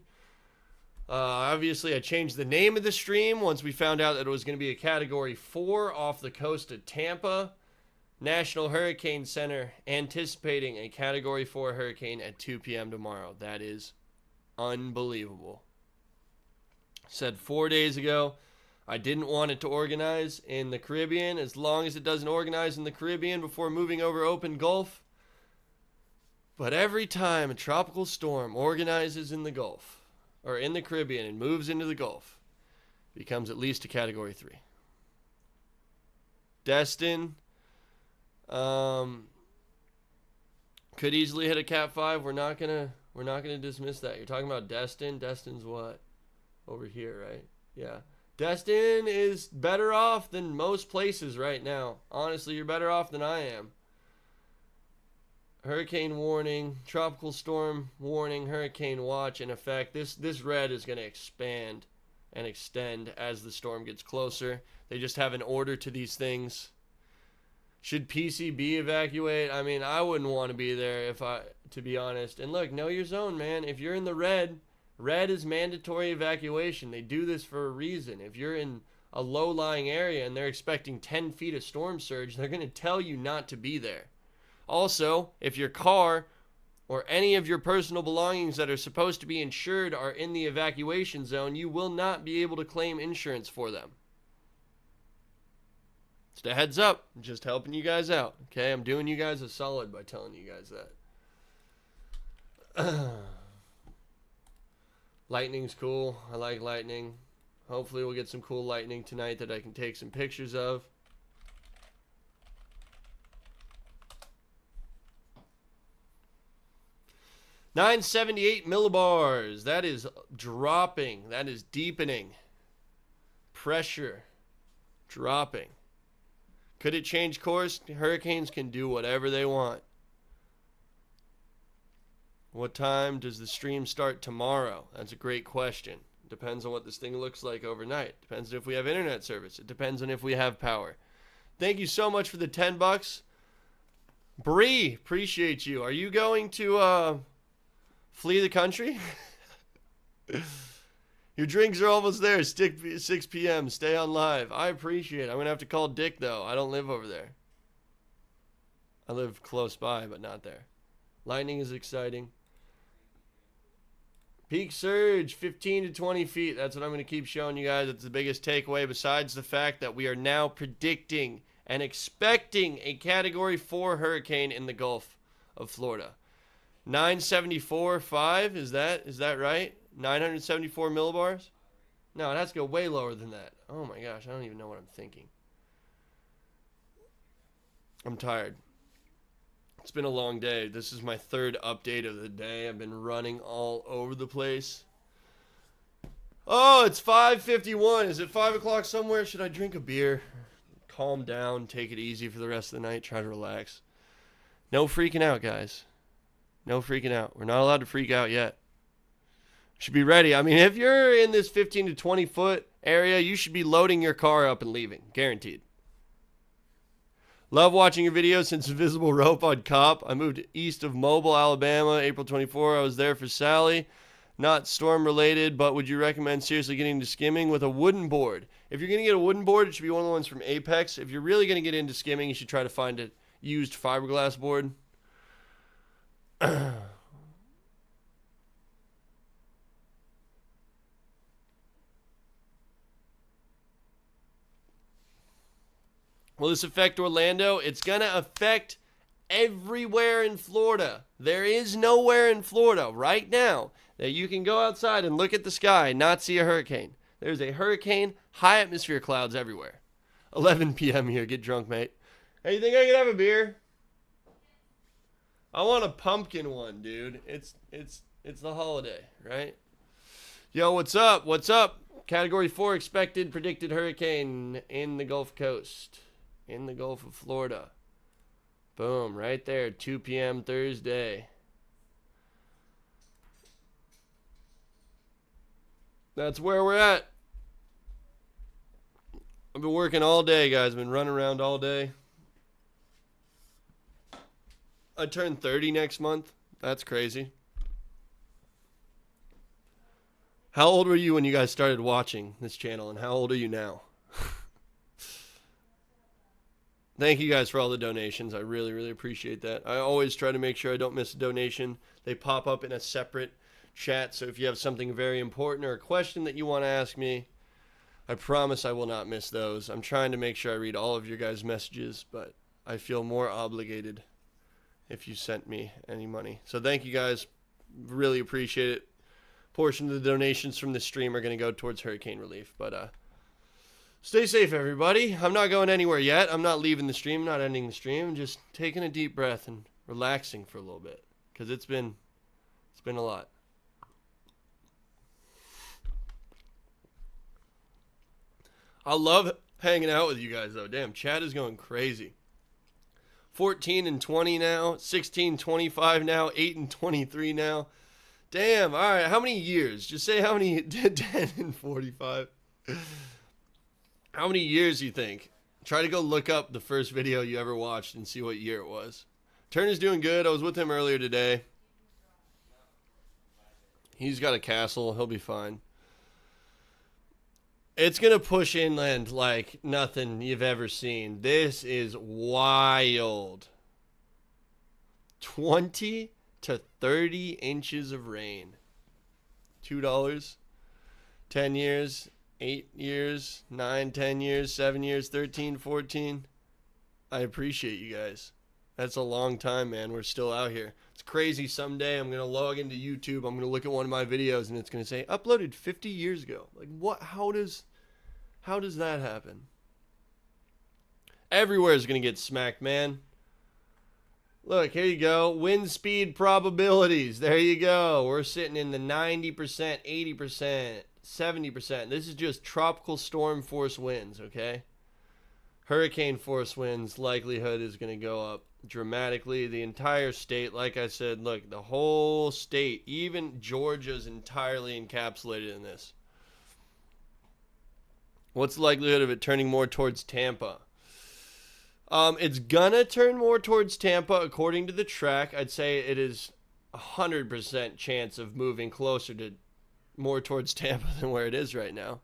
Obviously, I changed the name of the stream once we found out that it was going to be a Category 4 off the coast of Tampa. National Hurricane Center anticipating a Category 4 hurricane at 2 p.m. tomorrow. That is unbelievable. Said 4 days ago, I didn't want it to organize in the Caribbean as long as it doesn't organize in the Caribbean before moving over open Gulf. But every time a tropical storm organizes in the Gulf, or in the Caribbean and moves into the Gulf, it becomes at least a Category 3. Destin could easily hit a Cat 5. We're not gonna dismiss that. You're talking about Destin. Destin's what? Over here, right? Yeah. Destin is better off than most places right now. Honestly, you're better off than I am. Hurricane warning, tropical storm warning, hurricane watch in effect. This red is going to expand and extend as the storm gets closer. They just have an order to these things. Should PCB evacuate? I mean, I wouldn't want to be there to be honest. And look, know your zone, man. If you're in the red is mandatory evacuation. They do this for a reason. If you're in a low-lying area and they're expecting 10 feet of storm surge, they're going to tell you not to be there. Also, if your car or any of your personal belongings that are supposed to be insured are in the evacuation zone, you will not be able to claim insurance for them. Just a heads up. I'm just helping you guys out. Okay, I'm doing you guys a solid by telling you guys that. Lightning's cool. I like lightning. Hopefully we'll get some cool lightning tonight that I can take some pictures of. $978 millibars. That is dropping. That is deepening. Pressure dropping. Could it change course? Hurricanes can do whatever they want. What time does the stream start tomorrow? That's a great question. Depends on what this thing looks like overnight. Depends on if we have internet service. It depends on if we have power. Thank you so much for the $10. Bree, appreciate you. Are you going to flee the country? Your drinks are almost there. 6 p.m. Stay on live. I appreciate it. I'm going to have to call Dick, though. I don't live over there. I live close by, but not there. Lightning is exciting. Peak surge, 15 to 20 feet. That's what I'm going to keep showing you guys. It's the biggest takeaway, besides the fact that we are now predicting and expecting a Category 4 hurricane in the Gulf of Florida. 974.5, is that right? 974 millibars? No, it has to go way lower than that. Oh my gosh, I don't even know what I'm thinking. I'm tired. It's been a long day. This is my third update of the day. I've been running all over the place. Oh, it's 5:51. Is it 5 o'clock somewhere? Should I drink a beer? Calm down. Take it easy for the rest of the night. Try to relax. No freaking out, guys. No freaking out. We're not allowed to freak out yet. Should be ready. I mean, if you're in this 15 to 20 foot area, you should be loading your car up and leaving. Guaranteed. Love watching your videos since Invisible Rope on Cop. I moved east of Mobile, Alabama, April 24. I was there for Sally. Not storm related, but would you recommend seriously getting into skimming with a wooden board? If you're going to get a wooden board, it should be one of the ones from Apex. If you're really going to get into skimming, you should try to find a used fiberglass board. Will this affect Orlando? It's going to affect everywhere in Florida. There is nowhere in Florida right now that you can go outside and look at the sky and not see a hurricane. There's a hurricane, high atmosphere clouds everywhere. 11 p.m. here. Get drunk, mate. Hey, you think I could have a beer? I want a pumpkin one, dude. It's the holiday, right? Yo, what's up? What's up? Category 4 expected predicted hurricane in the Gulf Coast. In the Gulf of Florida. Boom, right there, 2 p.m. Thursday. That's where we're at. I've been working all day, guys. I've been running around all day. I turn 30 next month. That's crazy. How old were you when you guys started watching this channel, and how old are you now? Thank you guys for all the donations. I really, really appreciate that. I always try to make sure I don't miss a donation. They pop up in a separate chat, so if you have something very important or a question that you want to ask me, I promise I will not miss those. I'm trying to make sure I read all of your guys' messages, but I feel more obligated if you sent me any money. So thank you guys. Really appreciate it. Portion of the donations from this stream are going to go towards hurricane relief, but stay safe, everybody. I'm not going anywhere yet. I'm not leaving the stream, not ending the stream. I'm just taking a deep breath and relaxing for a little bit, because it's been a lot. I love hanging out with you guys, though. Damn, chat is going crazy. 14 and 20 now, 16, 25 now, 8 and 23 now. Damn, all right, how many years? Just say how many, 10 and 45. How many years you think? Try to go look up the first video you ever watched and see what year it was. Turner's doing good. I was with him earlier today. He's got a castle. He'll be fine. It's going to push inland like nothing you've ever seen. This is wild. 20 to 30 inches of rain. $2. 10 years. 8 years. 9, 10 years. 7 years. 13, 14. I appreciate you guys. That's a long time, man. We're still out here. It's crazy. Someday I'm going to log into YouTube. I'm going to look at one of my videos and it's going to say uploaded 50 years ago. Like, what? How does that happen? Everywhere is going to get smacked, man. Look, here you go. Wind speed probabilities. There you go. We're sitting in the 90%, 80%, 70%. This is just tropical storm force winds, okay? Hurricane force winds likelihood is going to go up dramatically. The entire state, like I said, look, the whole state, even Georgia's entirely encapsulated in this. What's the likelihood of it turning more towards Tampa? It's gonna turn more towards Tampa according to the track. I'd say it is 100% chance of moving closer to more towards Tampa than where it is right now.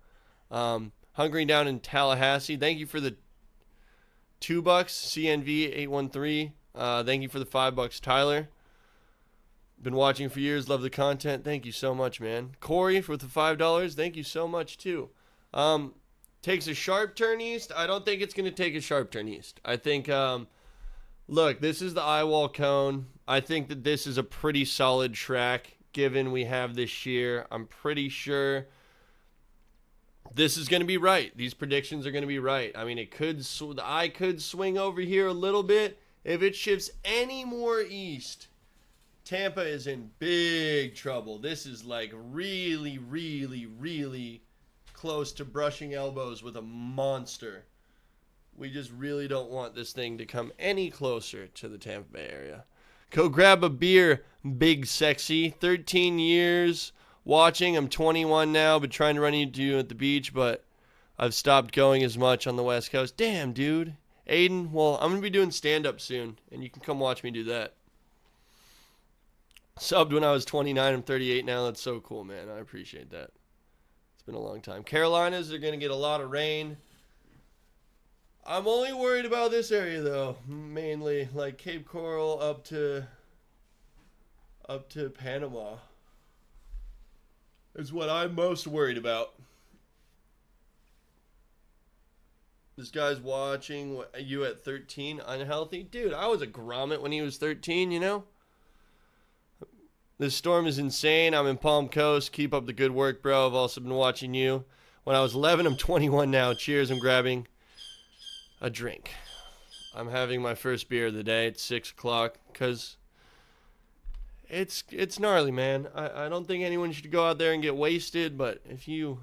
Hunkering down in Tallahassee. Thank you for the $2, CNV813. Thank you for the $5, Tyler. Been watching for years. Love the content. Thank you so much, man. Corey for the $5. Thank you so much too. Takes a sharp turn east. I don't think it's going to take a sharp turn east. I think, look, this is the eyewall cone. I think that this is a pretty solid track given we have this shear. I'm pretty sure this is going to be right. These predictions are going to be right. I mean, the eye could swing over here a little bit. If it shifts any more east, Tampa is in big trouble. This is like really, really, really close to brushing elbows with a monster. We just really don't want this thing to come any closer to the Tampa Bay area. Go grab a beer, big sexy. 13 years watching. I'm 21 now. Been trying to run into you at the beach, but I've stopped going as much on the West Coast. Damn, dude. Aiden, well, I'm going to be doing stand-up soon, and you can come watch me do that. Subbed when I was 29. I'm 38 now. That's so cool, man. I appreciate that. Been a long time. Carolinas are going to get a lot of rain. I'm only worried about this area though, mainly like Cape Coral up to Panama is what I'm most worried about. This guy's watching you at 13, unhealthy. Dude, I was a grommet when he was 13, you know? This storm is insane. I'm in Palm Coast. Keep up the good work, bro. I've also been watching you. When I was 11, I'm 21 now. Cheers. I'm grabbing a drink. I'm having my first beer of the day. It's 6 o'clock because it's gnarly, man. I don't think anyone should go out there and get wasted, but if you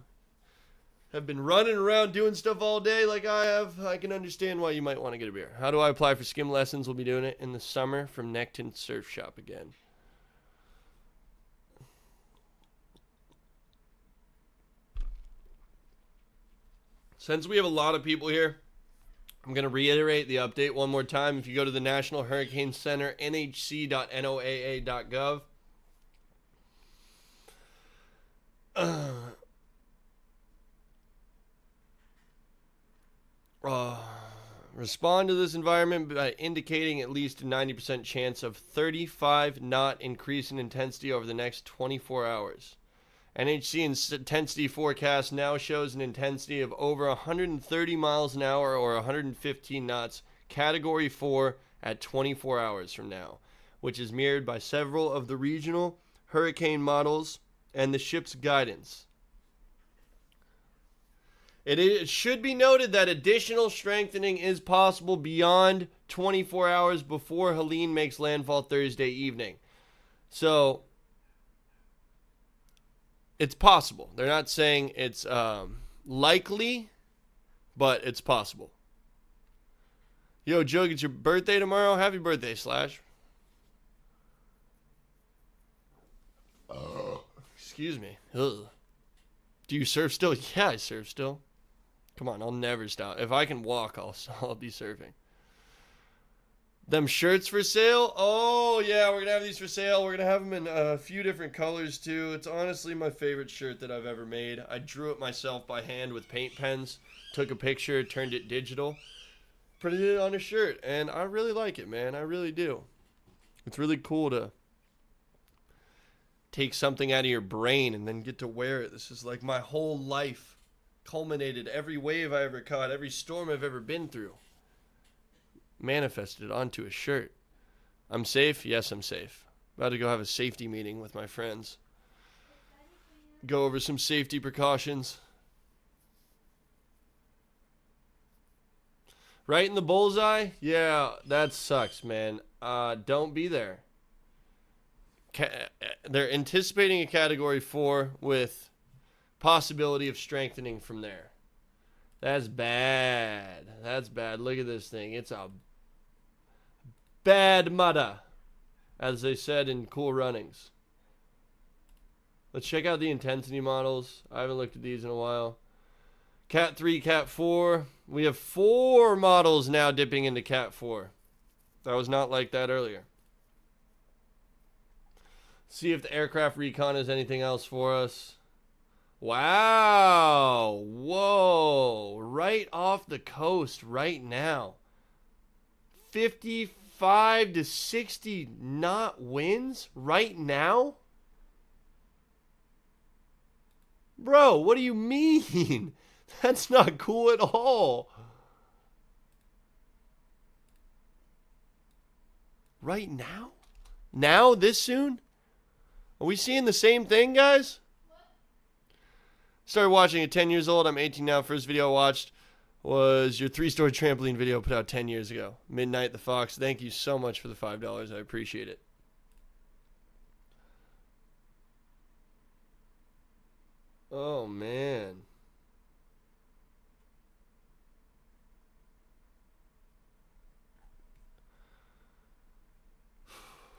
have been running around doing stuff all day like I have, I can understand why you might want to get a beer. How do I apply for skim lessons? We'll be doing it in the summer from Neckton Surf Shop again. Since we have a lot of people here, I'm going to reiterate the update one more time. If you go to the National Hurricane Center, nhc.noaa.gov, respond to this environment by indicating at least a 90% chance of 35 knot increase in intensity over the next 24 hours. NHC intensity forecast now shows an intensity of over 130 miles an hour or 115 knots, category 4 at 24 hours from now, which is mirrored by several of the regional hurricane models and the ship's guidance. It should be noted that additional strengthening is possible beyond 24 hours before Helene makes landfall Thursday evening. So, it's possible. They're not saying it's likely, but it's possible. Yo, Joe, it's your birthday tomorrow? Happy birthday, Slash. Excuse me. Ugh. Do you surf still? Yeah, I surf still. Come on, I'll never stop. If I can walk, I'll be surfing. Them shirts for sale? Oh, yeah, we're going to have these for sale. We're going to have them in a few different colors, too. It's honestly my favorite shirt that I've ever made. I drew it myself by hand with paint pens, took a picture, turned it digital, printed it on a shirt, and I really like it, man. I really do. It's really cool to take something out of your brain and then get to wear it. This is like my whole life culminated. Every wave I ever caught, every storm I've ever been through, manifested onto a shirt. I'm safe? Yes, I'm safe. About to go have a safety meeting with my friends. Go over some safety precautions. Right in the bullseye? Yeah, that sucks, man. Don't be there. They're anticipating a category 4 with possibility of strengthening from there. That's bad. That's bad. Look at this thing. It's a bad mudda, as they said in Cool Runnings. Let's check out the intensity models. I haven't looked at these in a while. Cat 3, Cat 4. We have 4 models now dipping into Cat 4. That was not like that earlier. See if the aircraft recon has anything else for us. Wow. Whoa. Right off the coast right now. 55 to 60 knot winds right now? Bro, what do you mean? That's not cool at all. Right now? Now? This soon? Are we seeing the same thing, guys? Started watching at 10 years old. I'm 18 now. First video I watched was your 3-story trampoline video put out 10 years ago. Midnight the Fox. Thank you so much for the $5. I appreciate it. Oh, man.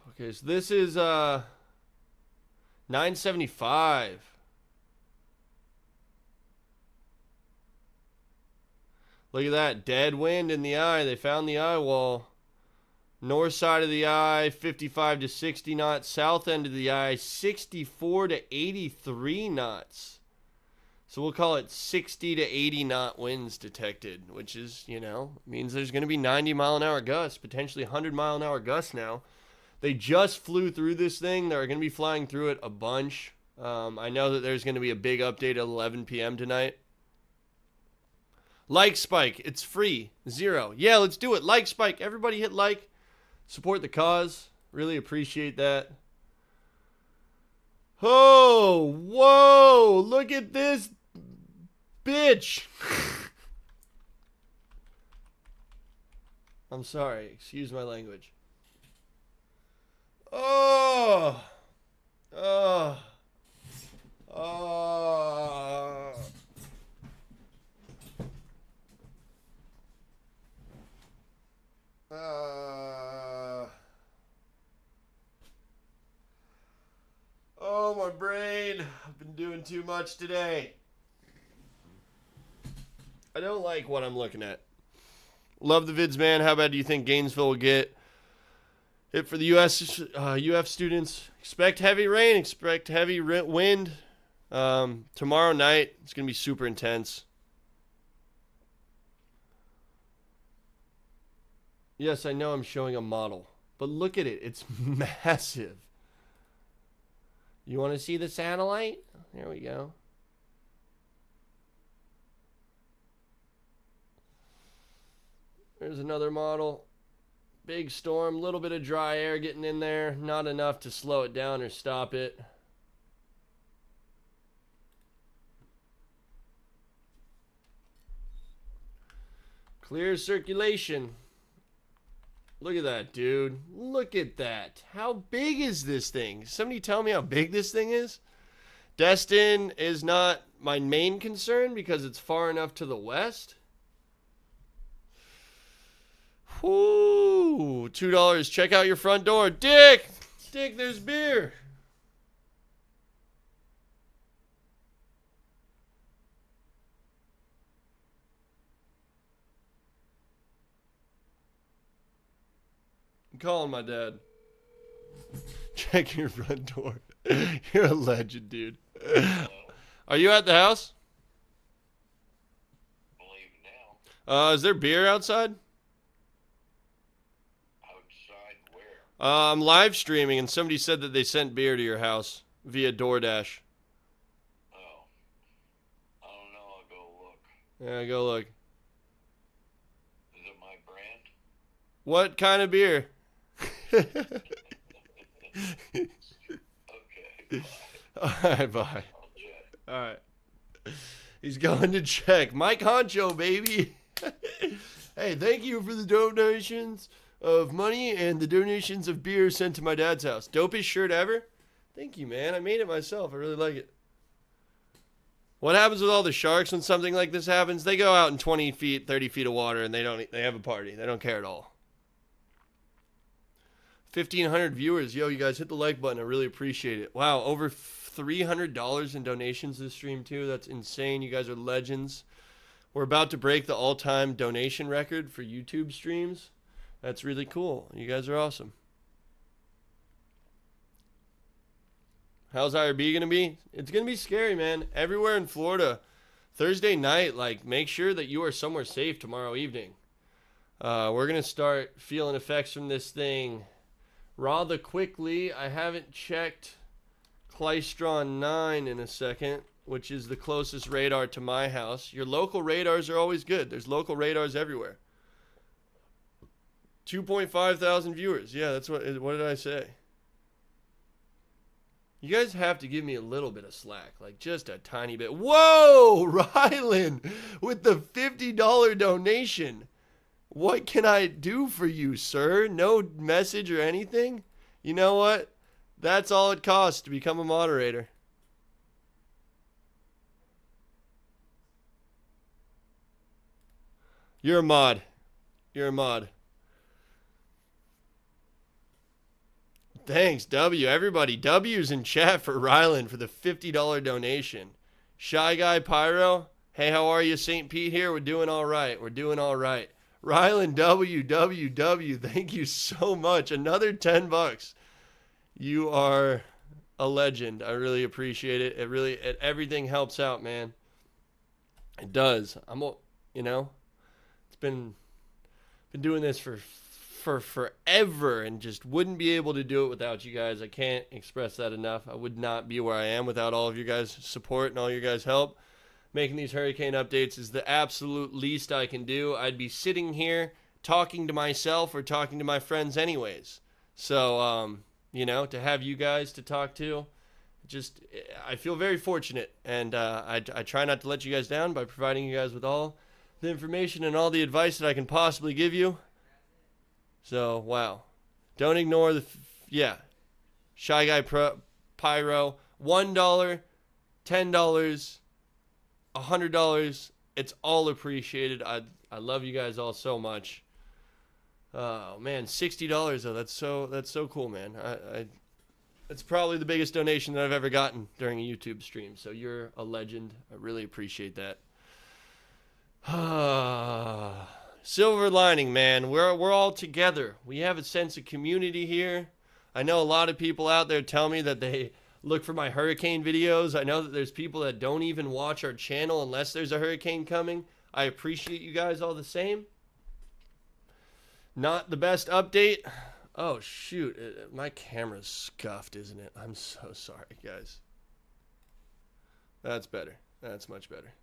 Okay, so this is 975. Look at that. Dead wind in the eye. They found the eye wall. North side of the eye, 55 to 60 knots. South end of the eye, 64 to 83 knots. So we'll call it 60 to 80 knot winds detected, which is, means there's going to be 90 mile an hour gusts, potentially 100 mile an hour gusts now. They just flew through this thing. They're going to be flying through it a bunch. I know that there's going to be a big update at 11 p.m. tonight. Like Spike. It's free. 0. Yeah, let's do it. Like Spike. Everybody hit like. Support the cause. Really appreciate that. Oh, whoa. Look at this bitch. I'm sorry. Excuse my language. Oh. Oh. Oh. Oh, my brain. I've been doing too much today. I don't like what I'm looking at. Love the vids, man. How bad do you think Gainesville will get? It for the UF students. Expect heavy rain. Expect heavy wind. Tomorrow night, it's going to be super intense. Yes, I know I'm showing a model, but look at it. It's massive. You want to see the satellite? There we go. There's another model. Big storm, little bit of dry air getting in there. Not enough to slow it down or stop it. Clear circulation. Look at that, dude. Look at that. How big is this thing? Somebody tell me how big this thing is? Destin is not my main concern because it's far enough to the west. Whoo! $2. Check out your front door. Dick! Dick, there's beer. I'm calling my dad. Check your front door. You're a legend, dude. Are you at the house? I'm leaving now. Is there beer outside? Outside where? I'm live streaming, and somebody said that they sent beer to your house via DoorDash. Oh. I don't know. I'll go look. Yeah, go look. Is it my brand? What kind of beer? Okay. All right, bye. I'll check. All right. He's going to check. Mike Honcho, baby. Hey, thank you for the donations of money and the donations of beer sent to my dad's house. Dopest shirt ever. Thank you, man. I made it myself. I really like it. What happens with all the sharks when something like this happens? They go out in 20 feet, 30 feet of water, and they have a party. They don't care at all. 1,500 viewers. Yo, you guys hit the like button. I really appreciate it. Wow, over $300 in donations this stream, too. That's insane. You guys are legends. We're about to break the all-time donation record for YouTube streams. That's really cool. You guys are awesome. How's IRB going to be? It's going to be scary, man. Everywhere in Florida. Thursday night, like, make sure that you are somewhere safe tomorrow evening. We're going to start feeling effects from this thing rather quickly. I haven't checked Klystron 9 in a second, which is the closest radar to my house. Your local radars are always good. There's local radars everywhere. 2.5 thousand viewers. Yeah, that's what did I say? You guys have to give me a little bit of slack, like just a tiny bit. Whoa, Rylan with the $50 donation. What can I do for you, sir? No message or anything? You know what? That's all it costs to become a moderator. You're a mod. You're a mod. Thanks, W. Everybody, W's in chat for Rylan for the $50 donation. Shy Guy Pyro. Hey, how are you? St. Pete here. We're doing all right. We're doing all right. Rylan WWW, thank you so much. Another $10. You are a legend. I really appreciate it. Everything helps out, man. It does. It's been doing this for forever and just wouldn't be able to do it without you guys. I can't express that enough. I would not be where I am without all of you guys' support and all your guys' help. Making these hurricane updates is the absolute least I can do. I'd be sitting here talking to myself or talking to my friends anyways. So, to have you guys to talk to, I feel very fortunate. And I try not to let you guys down by providing you guys with all the information and all the advice that I can possibly give you. So, wow. Don't ignore Shy Guy Pyro. $1, $10, $100. It's all appreciated. I love you guys all so much. Oh man, $60 though. That's so cool, man. It's probably the biggest donation that I've ever gotten during a YouTube stream. So you're a legend. I really appreciate that. Silver lining, man. We're all together. We have a sense of community here. I know a lot of people out there tell me that they look for my hurricane videos. I know that there's people that don't even watch our channel unless there's a hurricane coming. I appreciate you guys all the same. Not the best update. Oh, shoot. My camera's scuffed, isn't it? I'm so sorry, guys. That's better. That's much better.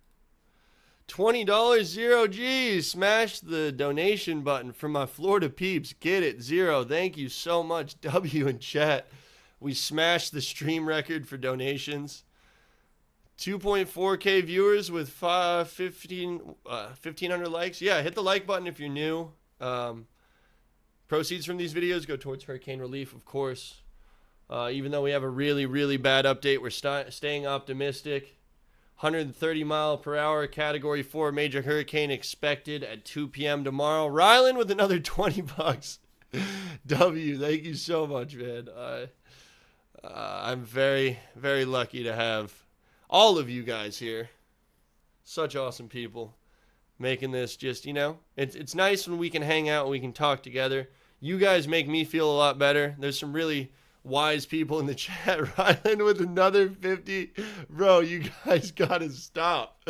$20, 0 G. Smash the donation button for my Florida peeps. Get it, 0. Thank you so much, W in chat. We smashed the stream record for donations. 2.4K viewers with 1,500 likes. Yeah, hit the like button if you're new. Proceeds from these videos go towards hurricane relief, of course. Even though we have a really, really bad update, we're staying optimistic. 130 mile per hour Category 4 major hurricane expected at 2 p.m. tomorrow. Rylan with another 20 bucks. W, thank you so much, man. I'm very, very lucky to have all of you guys here. Such awesome people making this just, you know, it's nice when we can hang out and we can talk together. You guys make me feel a lot better. There's some really wise people in the chat. Rylan with another 50. Bro, you guys gotta stop.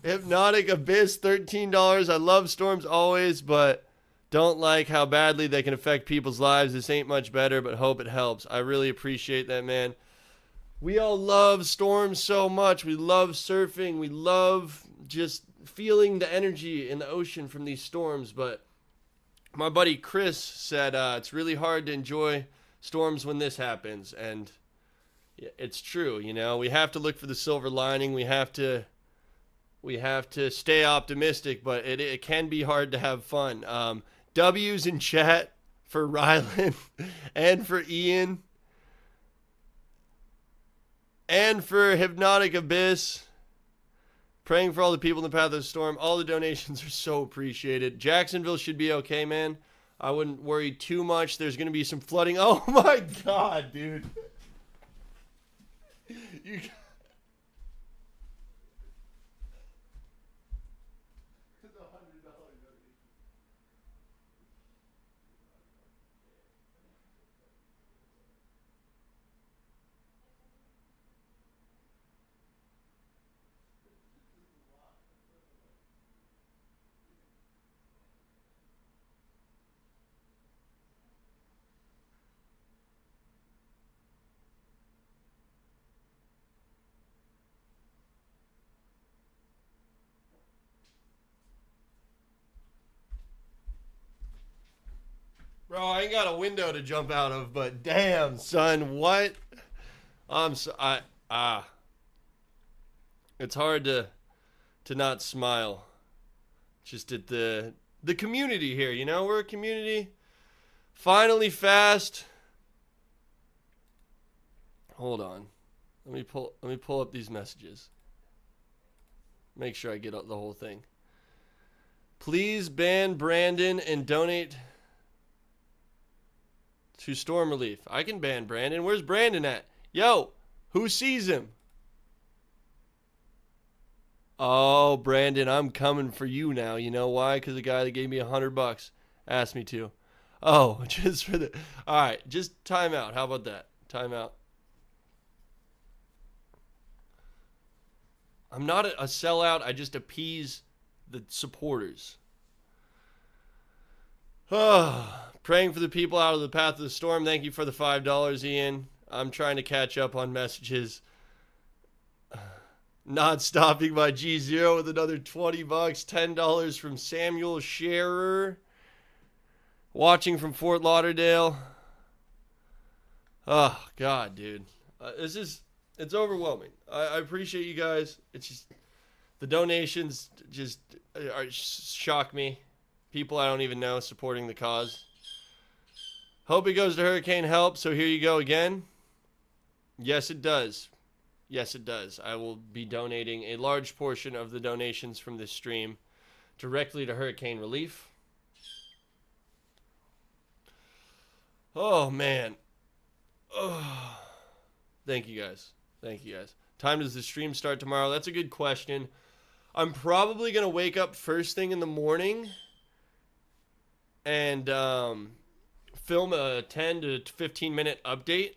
Hypnotic Abyss, $13. I love storms always, but don't like how badly they can affect people's lives. This ain't much better, but hope it helps. I really appreciate that, man. We all love storms so much. We love surfing. We love just feeling the energy in the ocean from these storms, but my buddy Chris said it's really hard to enjoy storms when this happens, and it's true. You know, we have to look for the silver lining. We have to stay optimistic, but it can be hard to have fun. W's in chat for Rylan and for Ian and for Hypnotic Abyss. Praying for all the people in the path of the storm. All the donations are so appreciated. Jacksonville should be okay, man. I wouldn't worry too much. There's going to be some flooding. Oh, my God, dude. You... Bro, I ain't got a window to jump out of, but damn, son, what? It's hard to not smile. Just at the community here, you know? We're a community. Finally fast. Hold on. Let me pull up these messages. Make sure I get the whole thing. Please ban Brandon and donate to storm relief. I can ban Brandon. Where's Brandon at? Yo, who sees him? Oh, Brandon, I'm coming for you now. You know why? Because the guy that gave me $100 asked me to. Oh, just for the... All right, just time out. How about that? Time out. I'm not a sellout. I just appease the supporters. Praying for the people out of the path of the storm. Thank you for the $5, Ian. I'm trying to catch up on messages. Not stopping by G0 with another $20. $10 from Samuel Scherer. Watching from Fort Lauderdale. Oh, God, dude. It's overwhelming. I appreciate you guys. It's just, the donations just shock me. People I don't even know supporting the cause. Hope it goes to Hurricane Help, so here you go again. Yes, it does. Yes, it does. I will be donating a large portion of the donations from this stream directly to hurricane relief. Oh, man. Oh. Thank you guys. Thank you guys. Time does the stream start tomorrow? That's a good question. I'm probably going to wake up first thing in the morning and film a 10 to 15 minute update.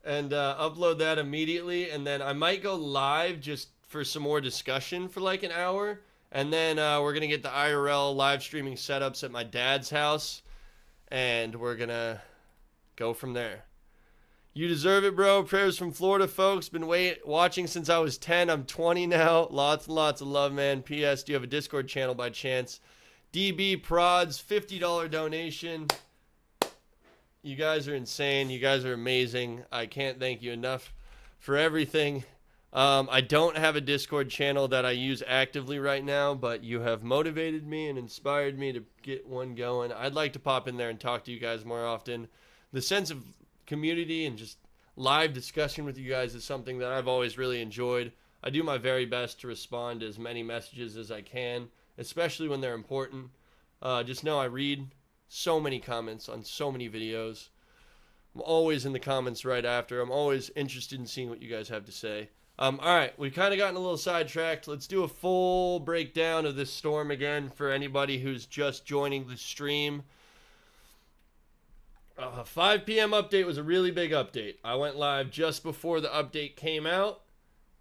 And upload that immediately. And then I might go live just for some more discussion for like an hour. And then we're going to get the IRL live streaming setups at my dad's house. And we're going to go from there. You deserve it, bro. Prayers from Florida, folks. Been watching since I was 10. I'm 20 now. Lots and lots of love, man. P.S. Do you have a Discord channel by chance? DB Prods, $50 donation. You guys are insane. You guys are amazing. I can't thank you enough for everything. I don't have a Discord channel that I use actively right now, but you have motivated me and inspired me to get one going. I'd like to pop in there and talk to you guys more often. The sense of community and just live discussion with you guys is something that I've always really enjoyed. I do my very best to respond to as many messages as I can, especially when they're important. Just know I read so many comments on so many videos. I'm always in the comments right after. I'm always interested in seeing what you guys have to say. All right, we've kind of gotten a little sidetracked. Let's do a full breakdown of this storm again for anybody who's just joining the stream. 5 p.m. update was a really big update. I went live just before the update came out,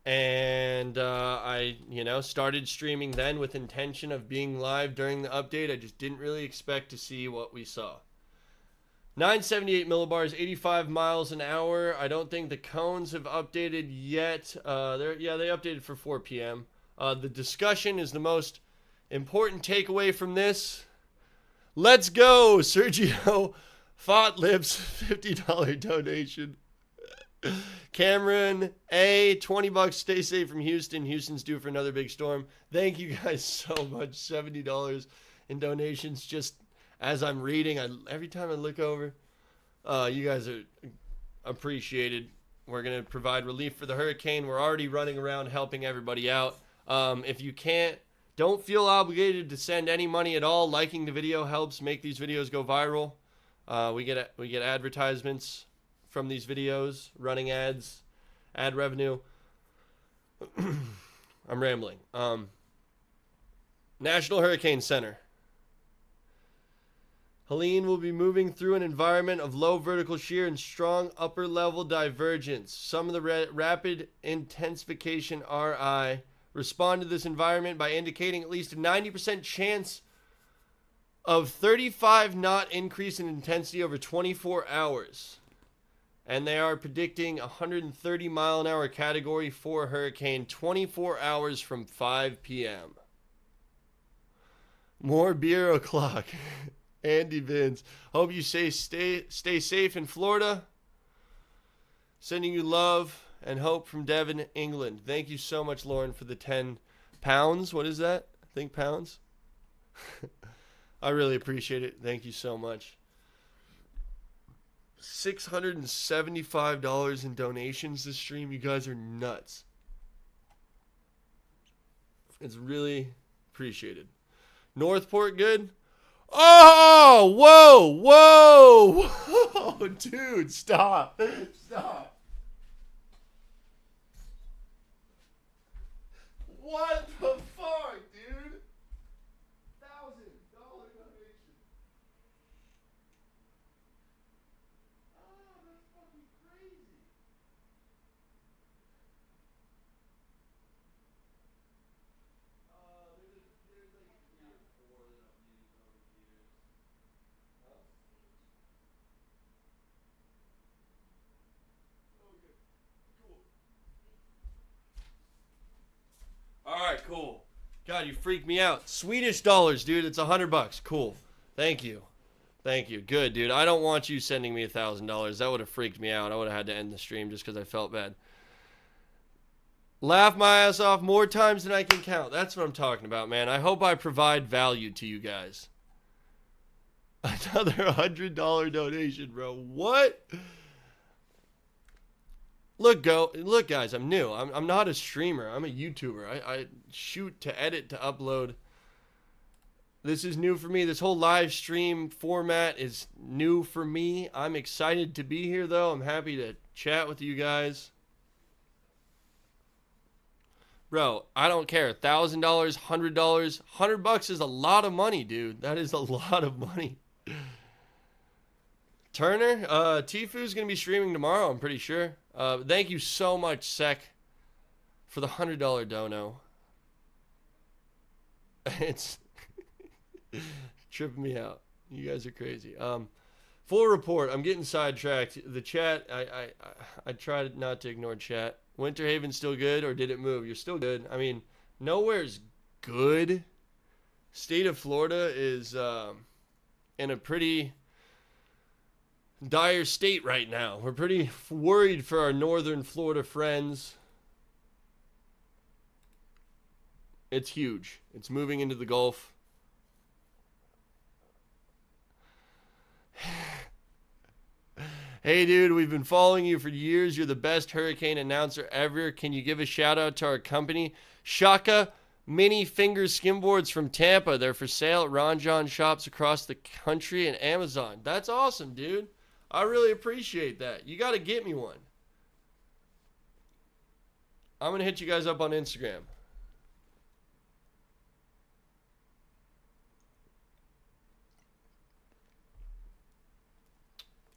and I, started streaming then with intention of being live during the update. I just didn't really expect to see what we saw. 978 millibars, 85 miles an hour. I don't think the cones have updated yet. They updated for 4 p.m. The discussion is the most important takeaway from this. Let's go, Sergio. Fought Lips, $50 donation. Cameron A, $20. Stay safe from Houston. Houston's due for another big storm. Thank you guys so much. $70 in donations. Just as I'm reading, every time I look over, you guys are appreciated. We're going to provide relief for the hurricane. We're already running around helping everybody out. If you can't, don't feel obligated to send any money at all. Liking the video helps make these videos go viral. We get advertisements from these videos, running ads, ad revenue. I'm rambling. National Hurricane Center. Helene will be moving through an environment of low vertical shear and strong upper level divergence. Some of the rapid intensification RI respond to this environment by indicating at least a 90% chance of 35 knot increase in intensity over 24 hours. And they are predicting 130 mile an hour category 4 hurricane 24 hours from 5 p.m. More beer o'clock. Andy Vins. Hope you stay safe in Florida. Sending you love and hope from Devon, England. Thank you so much, Lauren, for the 10 pounds. What is that? I think pounds. I really appreciate it. Thank you so much. $675 in donations this stream. You guys are nuts. It's really appreciated. Northport good? Oh, whoa, dude, stop. What the fuck, dude? $1,000 donation. Oh, that's fucking crazy. There's like 3 or 4 that I've used over the years. Huh? Okay, cool. Alright, cool. God, you freaked me out. Swedish dollars, dude. It's $100. Cool. Thank you. Good, dude. I don't want you sending me $1,000. That would have freaked me out. I would have had to end the stream just because I felt bad. Laugh my ass off more times than I can count. That's what I'm talking about, man. I hope I provide value to you guys. Another $100 donation, bro. What? Look, guys, I'm new. I'm not a streamer. I'm a YouTuber. I shoot to edit to upload. This is new for me. This whole live stream format is new for me. I'm excited to be here, though. I'm happy to chat with you guys. Bro, I don't care. $1,000, $100, $100 is a lot of money, dude. That is a lot of money. Turner, Tifu's going to be streaming tomorrow, I'm pretty sure. Thank you so much, Sec, for the $100 dono. It's tripping me out. You guys are crazy. Full report. I'm getting sidetracked. The chat, I tried not to ignore chat. Winter Haven's still good, or did it move? You're still good. I mean, nowhere's good. State of Florida is in a pretty dire state right now. We're pretty worried for our northern Florida friends. It's huge. It's moving into the Gulf. Hey, dude, we've been following you for years. You're the best hurricane announcer ever. Can you give a shout out to our company? Shaka Mini Finger Skimboards from Tampa. They're for sale at Ron John shops across the country and Amazon. That's awesome, dude. I really appreciate that. You got to get me one. I'm going to hit you guys up on Instagram.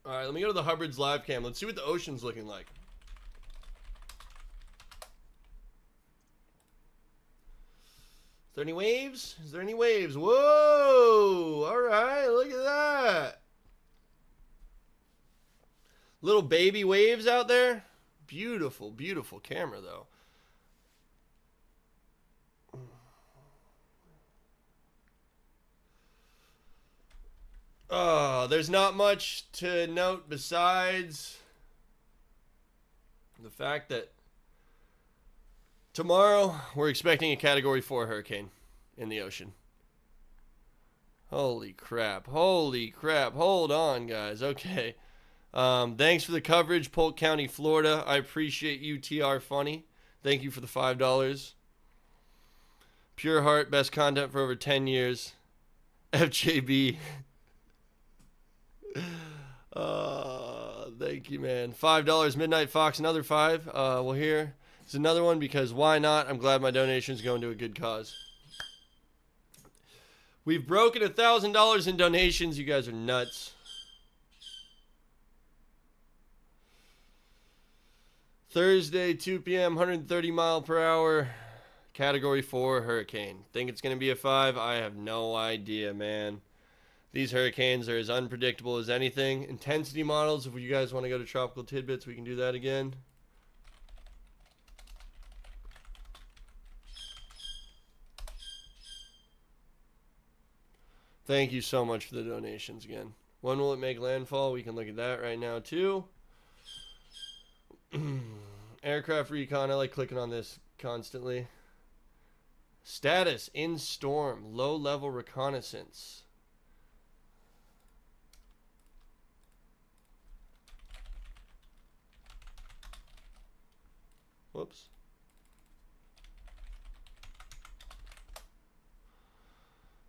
All right, let me go to the Hubbard's live cam. Let's see what the ocean's looking like. Is there any waves? Is there any waves? Whoa! All right, look at that. Little baby waves out there. Beautiful, beautiful camera, though. Oh, there's not much to note besides the fact that tomorrow we're expecting a Category 4 hurricane in the ocean. Holy crap. Holy crap. Hold on, guys. Okay. Thanks for the coverage, Polk County, Florida. I appreciate you, TR Funny. Thank you for the $5. Pure Heart, best content for over 10 years. FJB. Thank you, man. $5. Midnight Fox, another $5. Well, here is another one because why not? I'm glad my donation's going to a good cause. We've broken $1,000 in donations. You guys are nuts. Thursday, 2 p.m., 130 mile per hour, Category 4 hurricane. Think it's going to be a 5? I have no idea, man. These hurricanes are as unpredictable as anything. Intensity models, if you guys want to go to Tropical Tidbits, we can do that again. Thank you so much for the donations again. When will it make landfall? We can look at that right now, too. Aircraft recon, I like clicking on this constantly. Status in storm, low level reconnaissance. Whoops.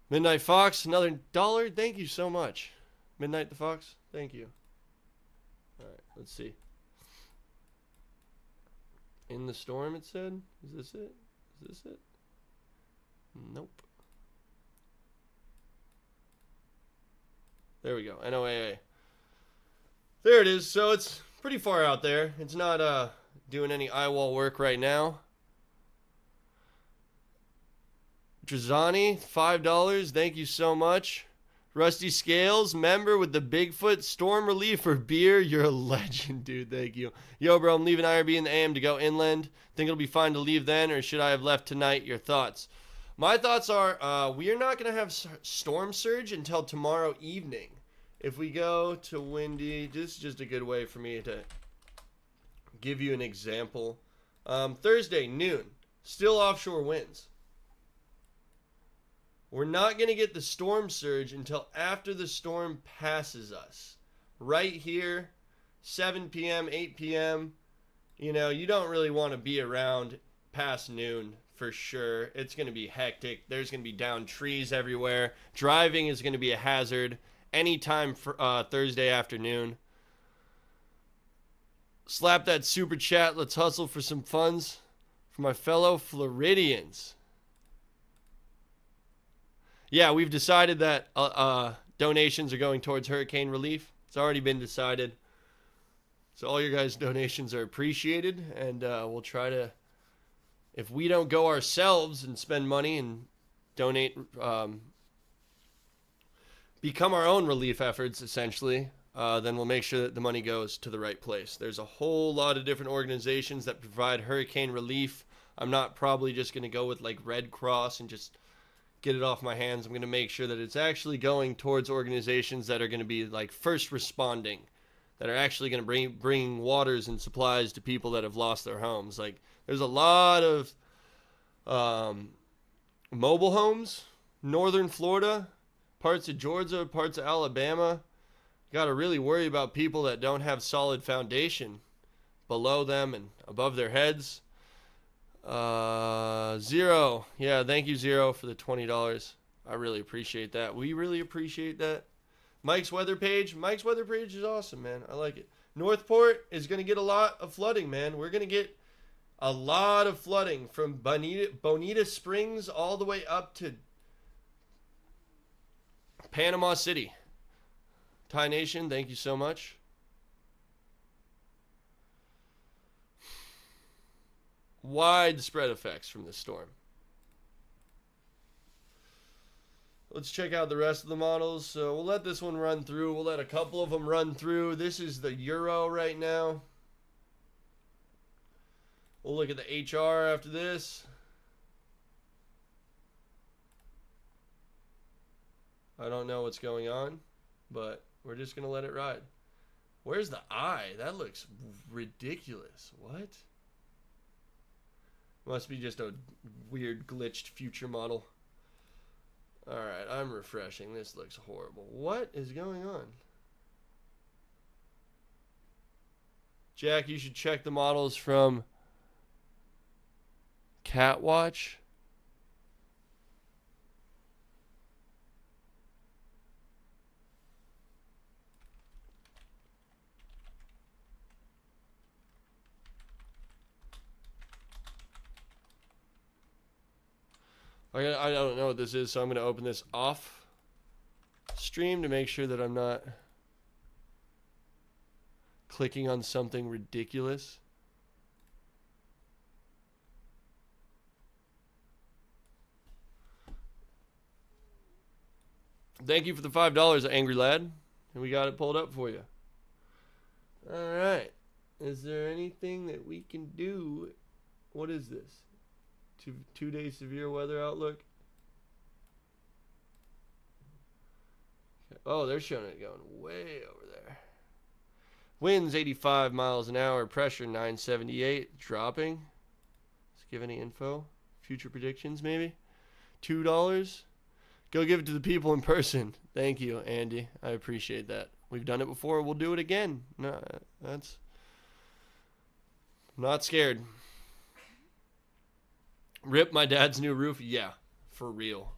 Midnight Fox, another $1. Thank you so much. Midnight the Fox, thank you. Alright, let's see. In the storm, it said? Is this it? Is this it? Nope. There we go. NOAA. There it is. So it's pretty far out there. It's not doing any eyewall work right now. Drazani, $5. Thank you so much. Rusty Scales, member with the Bigfoot Storm Relief for beer. You're a legend, dude. Thank you. Yo, bro, I'm leaving IRB in the AM to go inland. Think it'll be fine to leave then, or should I have left tonight? Your thoughts? My thoughts are we are not going to have storm surge until tomorrow evening. If we go to windy, this is just a good way for me to give you an example. Thursday, noon, still offshore winds. We're not going to get the storm surge until after the storm passes us. Right here, 7 p.m., 8 p.m., you know, you don't really want to be around past noon for sure. It's going to be hectic. There's going to be downed trees everywhere. Driving is going to be a hazard anytime for Thursday afternoon. Slap that super chat. Let's hustle for some funds for my fellow Floridians. Yeah, we've decided that donations are going towards hurricane relief. It's already been decided. So all your guys' donations are appreciated, and we'll try to, if we don't go ourselves and spend money and donate, become our own relief efforts, essentially, then we'll make sure that the money goes to the right place. There's a whole lot of different organizations that provide hurricane relief. I'm not probably just going to go with like Red Cross and just get it off my hands. I'm going to make sure that it's actually going towards organizations that are going to be like first responding, that are actually going to bring waters and supplies to people that have lost their homes. Like, there's a lot of mobile homes, northern Florida, parts of Georgia, parts of Alabama. You got to really worry about people that don't have solid foundation below them and above their heads. Zero. Yeah, thank you, Zero, for the $20. I really appreciate that. We really appreciate that. Mike's weather page. Mike's weather page is awesome, man. I like it. Northport is going to get a lot of flooding, man. We're going to get a lot of flooding from Bonita Springs all the way up to Panama City. Thai Nation, thank you so much. Widespread effects from this storm. Let's check out the rest of the models. So we'll let this one run through. We'll let a couple of them run through. This is the Euro right now. We'll look at the HR after this. I don't know what's going on, but we're just going to let it ride. Where's the eye? That looks ridiculous. What? Must be just a weird glitched future model. Alright, I'm refreshing. This looks horrible. What is going on? Jack, you should check the models from Catwatch. I don't know what this is, so I'm going to open this off stream to make sure that I'm not clicking on something ridiculous. Thank you for the $5, Angry Lad. And we got it pulled up for you. All right. Is there anything that we can do? What is this? Two-day severe weather outlook. Oh, they're showing it going way over there. Winds 85 miles an hour. Pressure 978. Dropping. Let's give any info. Future predictions, maybe. $2. Go give it to the people in person. Thank you, Andy. I appreciate that. We've done it before. We'll do it again. No, that's... I'm not scared. Rip my dad's new roof? Yeah, for real.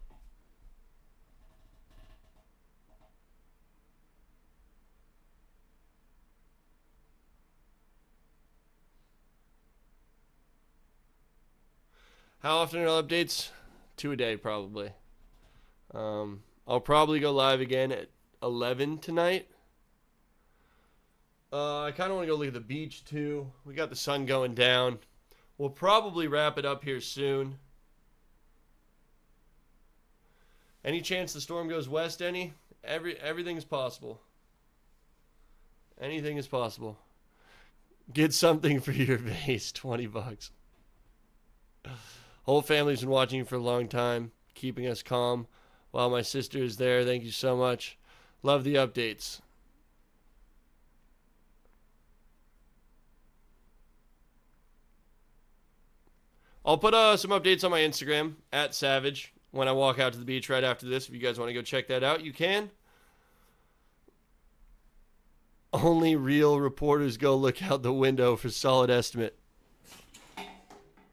How often are updates? 2 a day, probably. I'll probably go live again at 11 tonight. I kind of want to go look at the beach, too. We got the sun going down. We'll probably wrap it up here soon. Any chance the storm goes west, any? Everything is possible. Anything is possible. Get something for your base, $20. Whole family's been watching for a long time, keeping us calm while my sister is there. Thank you so much. Love the updates. I'll put some updates on my Instagram, @Savage, when I walk out to the beach right after this. If you guys want to go check that out, you can. Only real reporters go look out the window for solid estimate.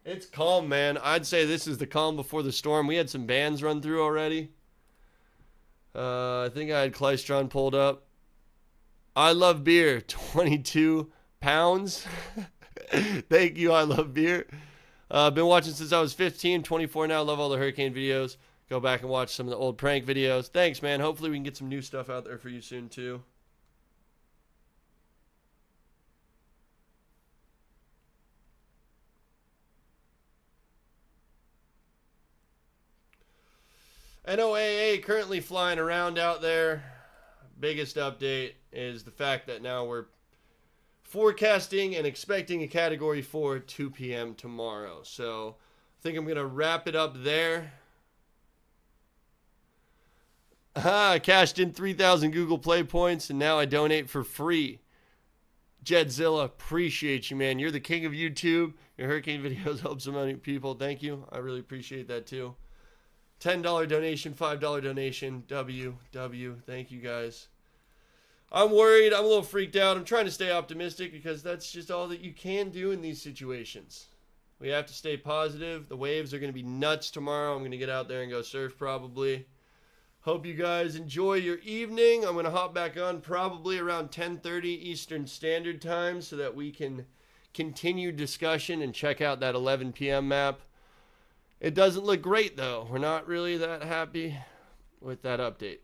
It's calm, man. I'd say this is the calm before the storm. We had some bands run through already. I think I had Klystron pulled up. I love beer. 22 pounds. Thank you. I love beer. Been watching since I was 15, 24 now. Love all the hurricane videos. Go back and watch some of the old prank videos. Thanks, man. Hopefully we can get some new stuff out there for you soon, too. NOAA currently flying around out there. Biggest update is the fact that now we're forecasting and expecting a Category 4 at 2 p.m. tomorrow. So I think I'm going to wrap it up there. I cashed in 3,000 Google Play points, and now I donate for free. Jedzilla, appreciate you, man. You're the king of YouTube. Your hurricane videos help so many people. Thank you. I really appreciate that, too. $10 donation, $5 donation, W. Thank you, guys. I'm worried. I'm a little freaked out. I'm trying to stay optimistic because that's just all that you can do in these situations. We have to stay positive. The waves are going to be nuts tomorrow. I'm going to get out there and go surf probably. Hope you guys enjoy your evening. I'm going to hop back on probably around 10:30 Eastern Standard Time so that we can continue discussion and check out that 11 p.m. map. It doesn't look great, though. We're not really that happy with that update.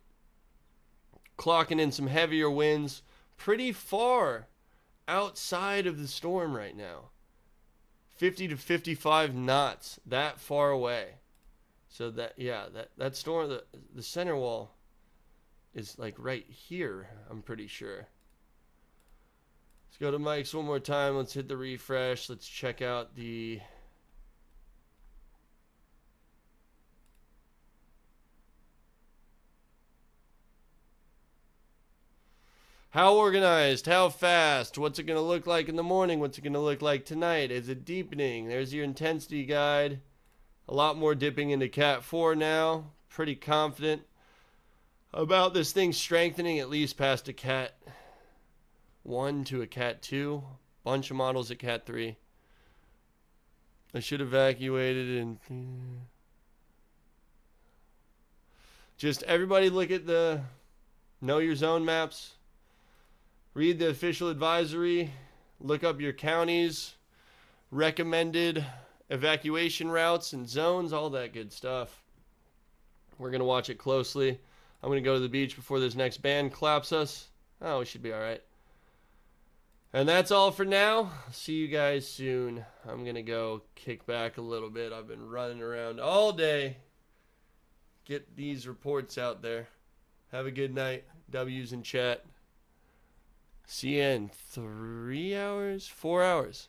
Clocking in some heavier winds pretty far outside of the storm right now. 50 to 55 knots, that far away. So that storm, the center wall is like right here, I'm pretty sure. Let's go to Mike's one more time. Let's hit the refresh. Let's check out the... How organized? How fast? What's it going to look like in the morning? What's it going to look like tonight? Is it deepening? There's your intensity guide. A lot more dipping into Cat 4 now. Pretty confident about this thing strengthening at least past a Cat 1 to a Cat 2. Bunch of models at Cat 3. I should have evacuated and... Just everybody look at the Know Your Zone maps. Read the official advisory. Look up your counties. Recommended evacuation routes and zones, all that good stuff. We're going to watch it closely. I'm going to go to the beach before this next band claps us. Oh, we should be all right. And that's all for now. See you guys soon. I'm going to go kick back a little bit. I've been running around all day. Get these reports out there. Have a good night. W's in chat. See you in 3 hours? 4 hours.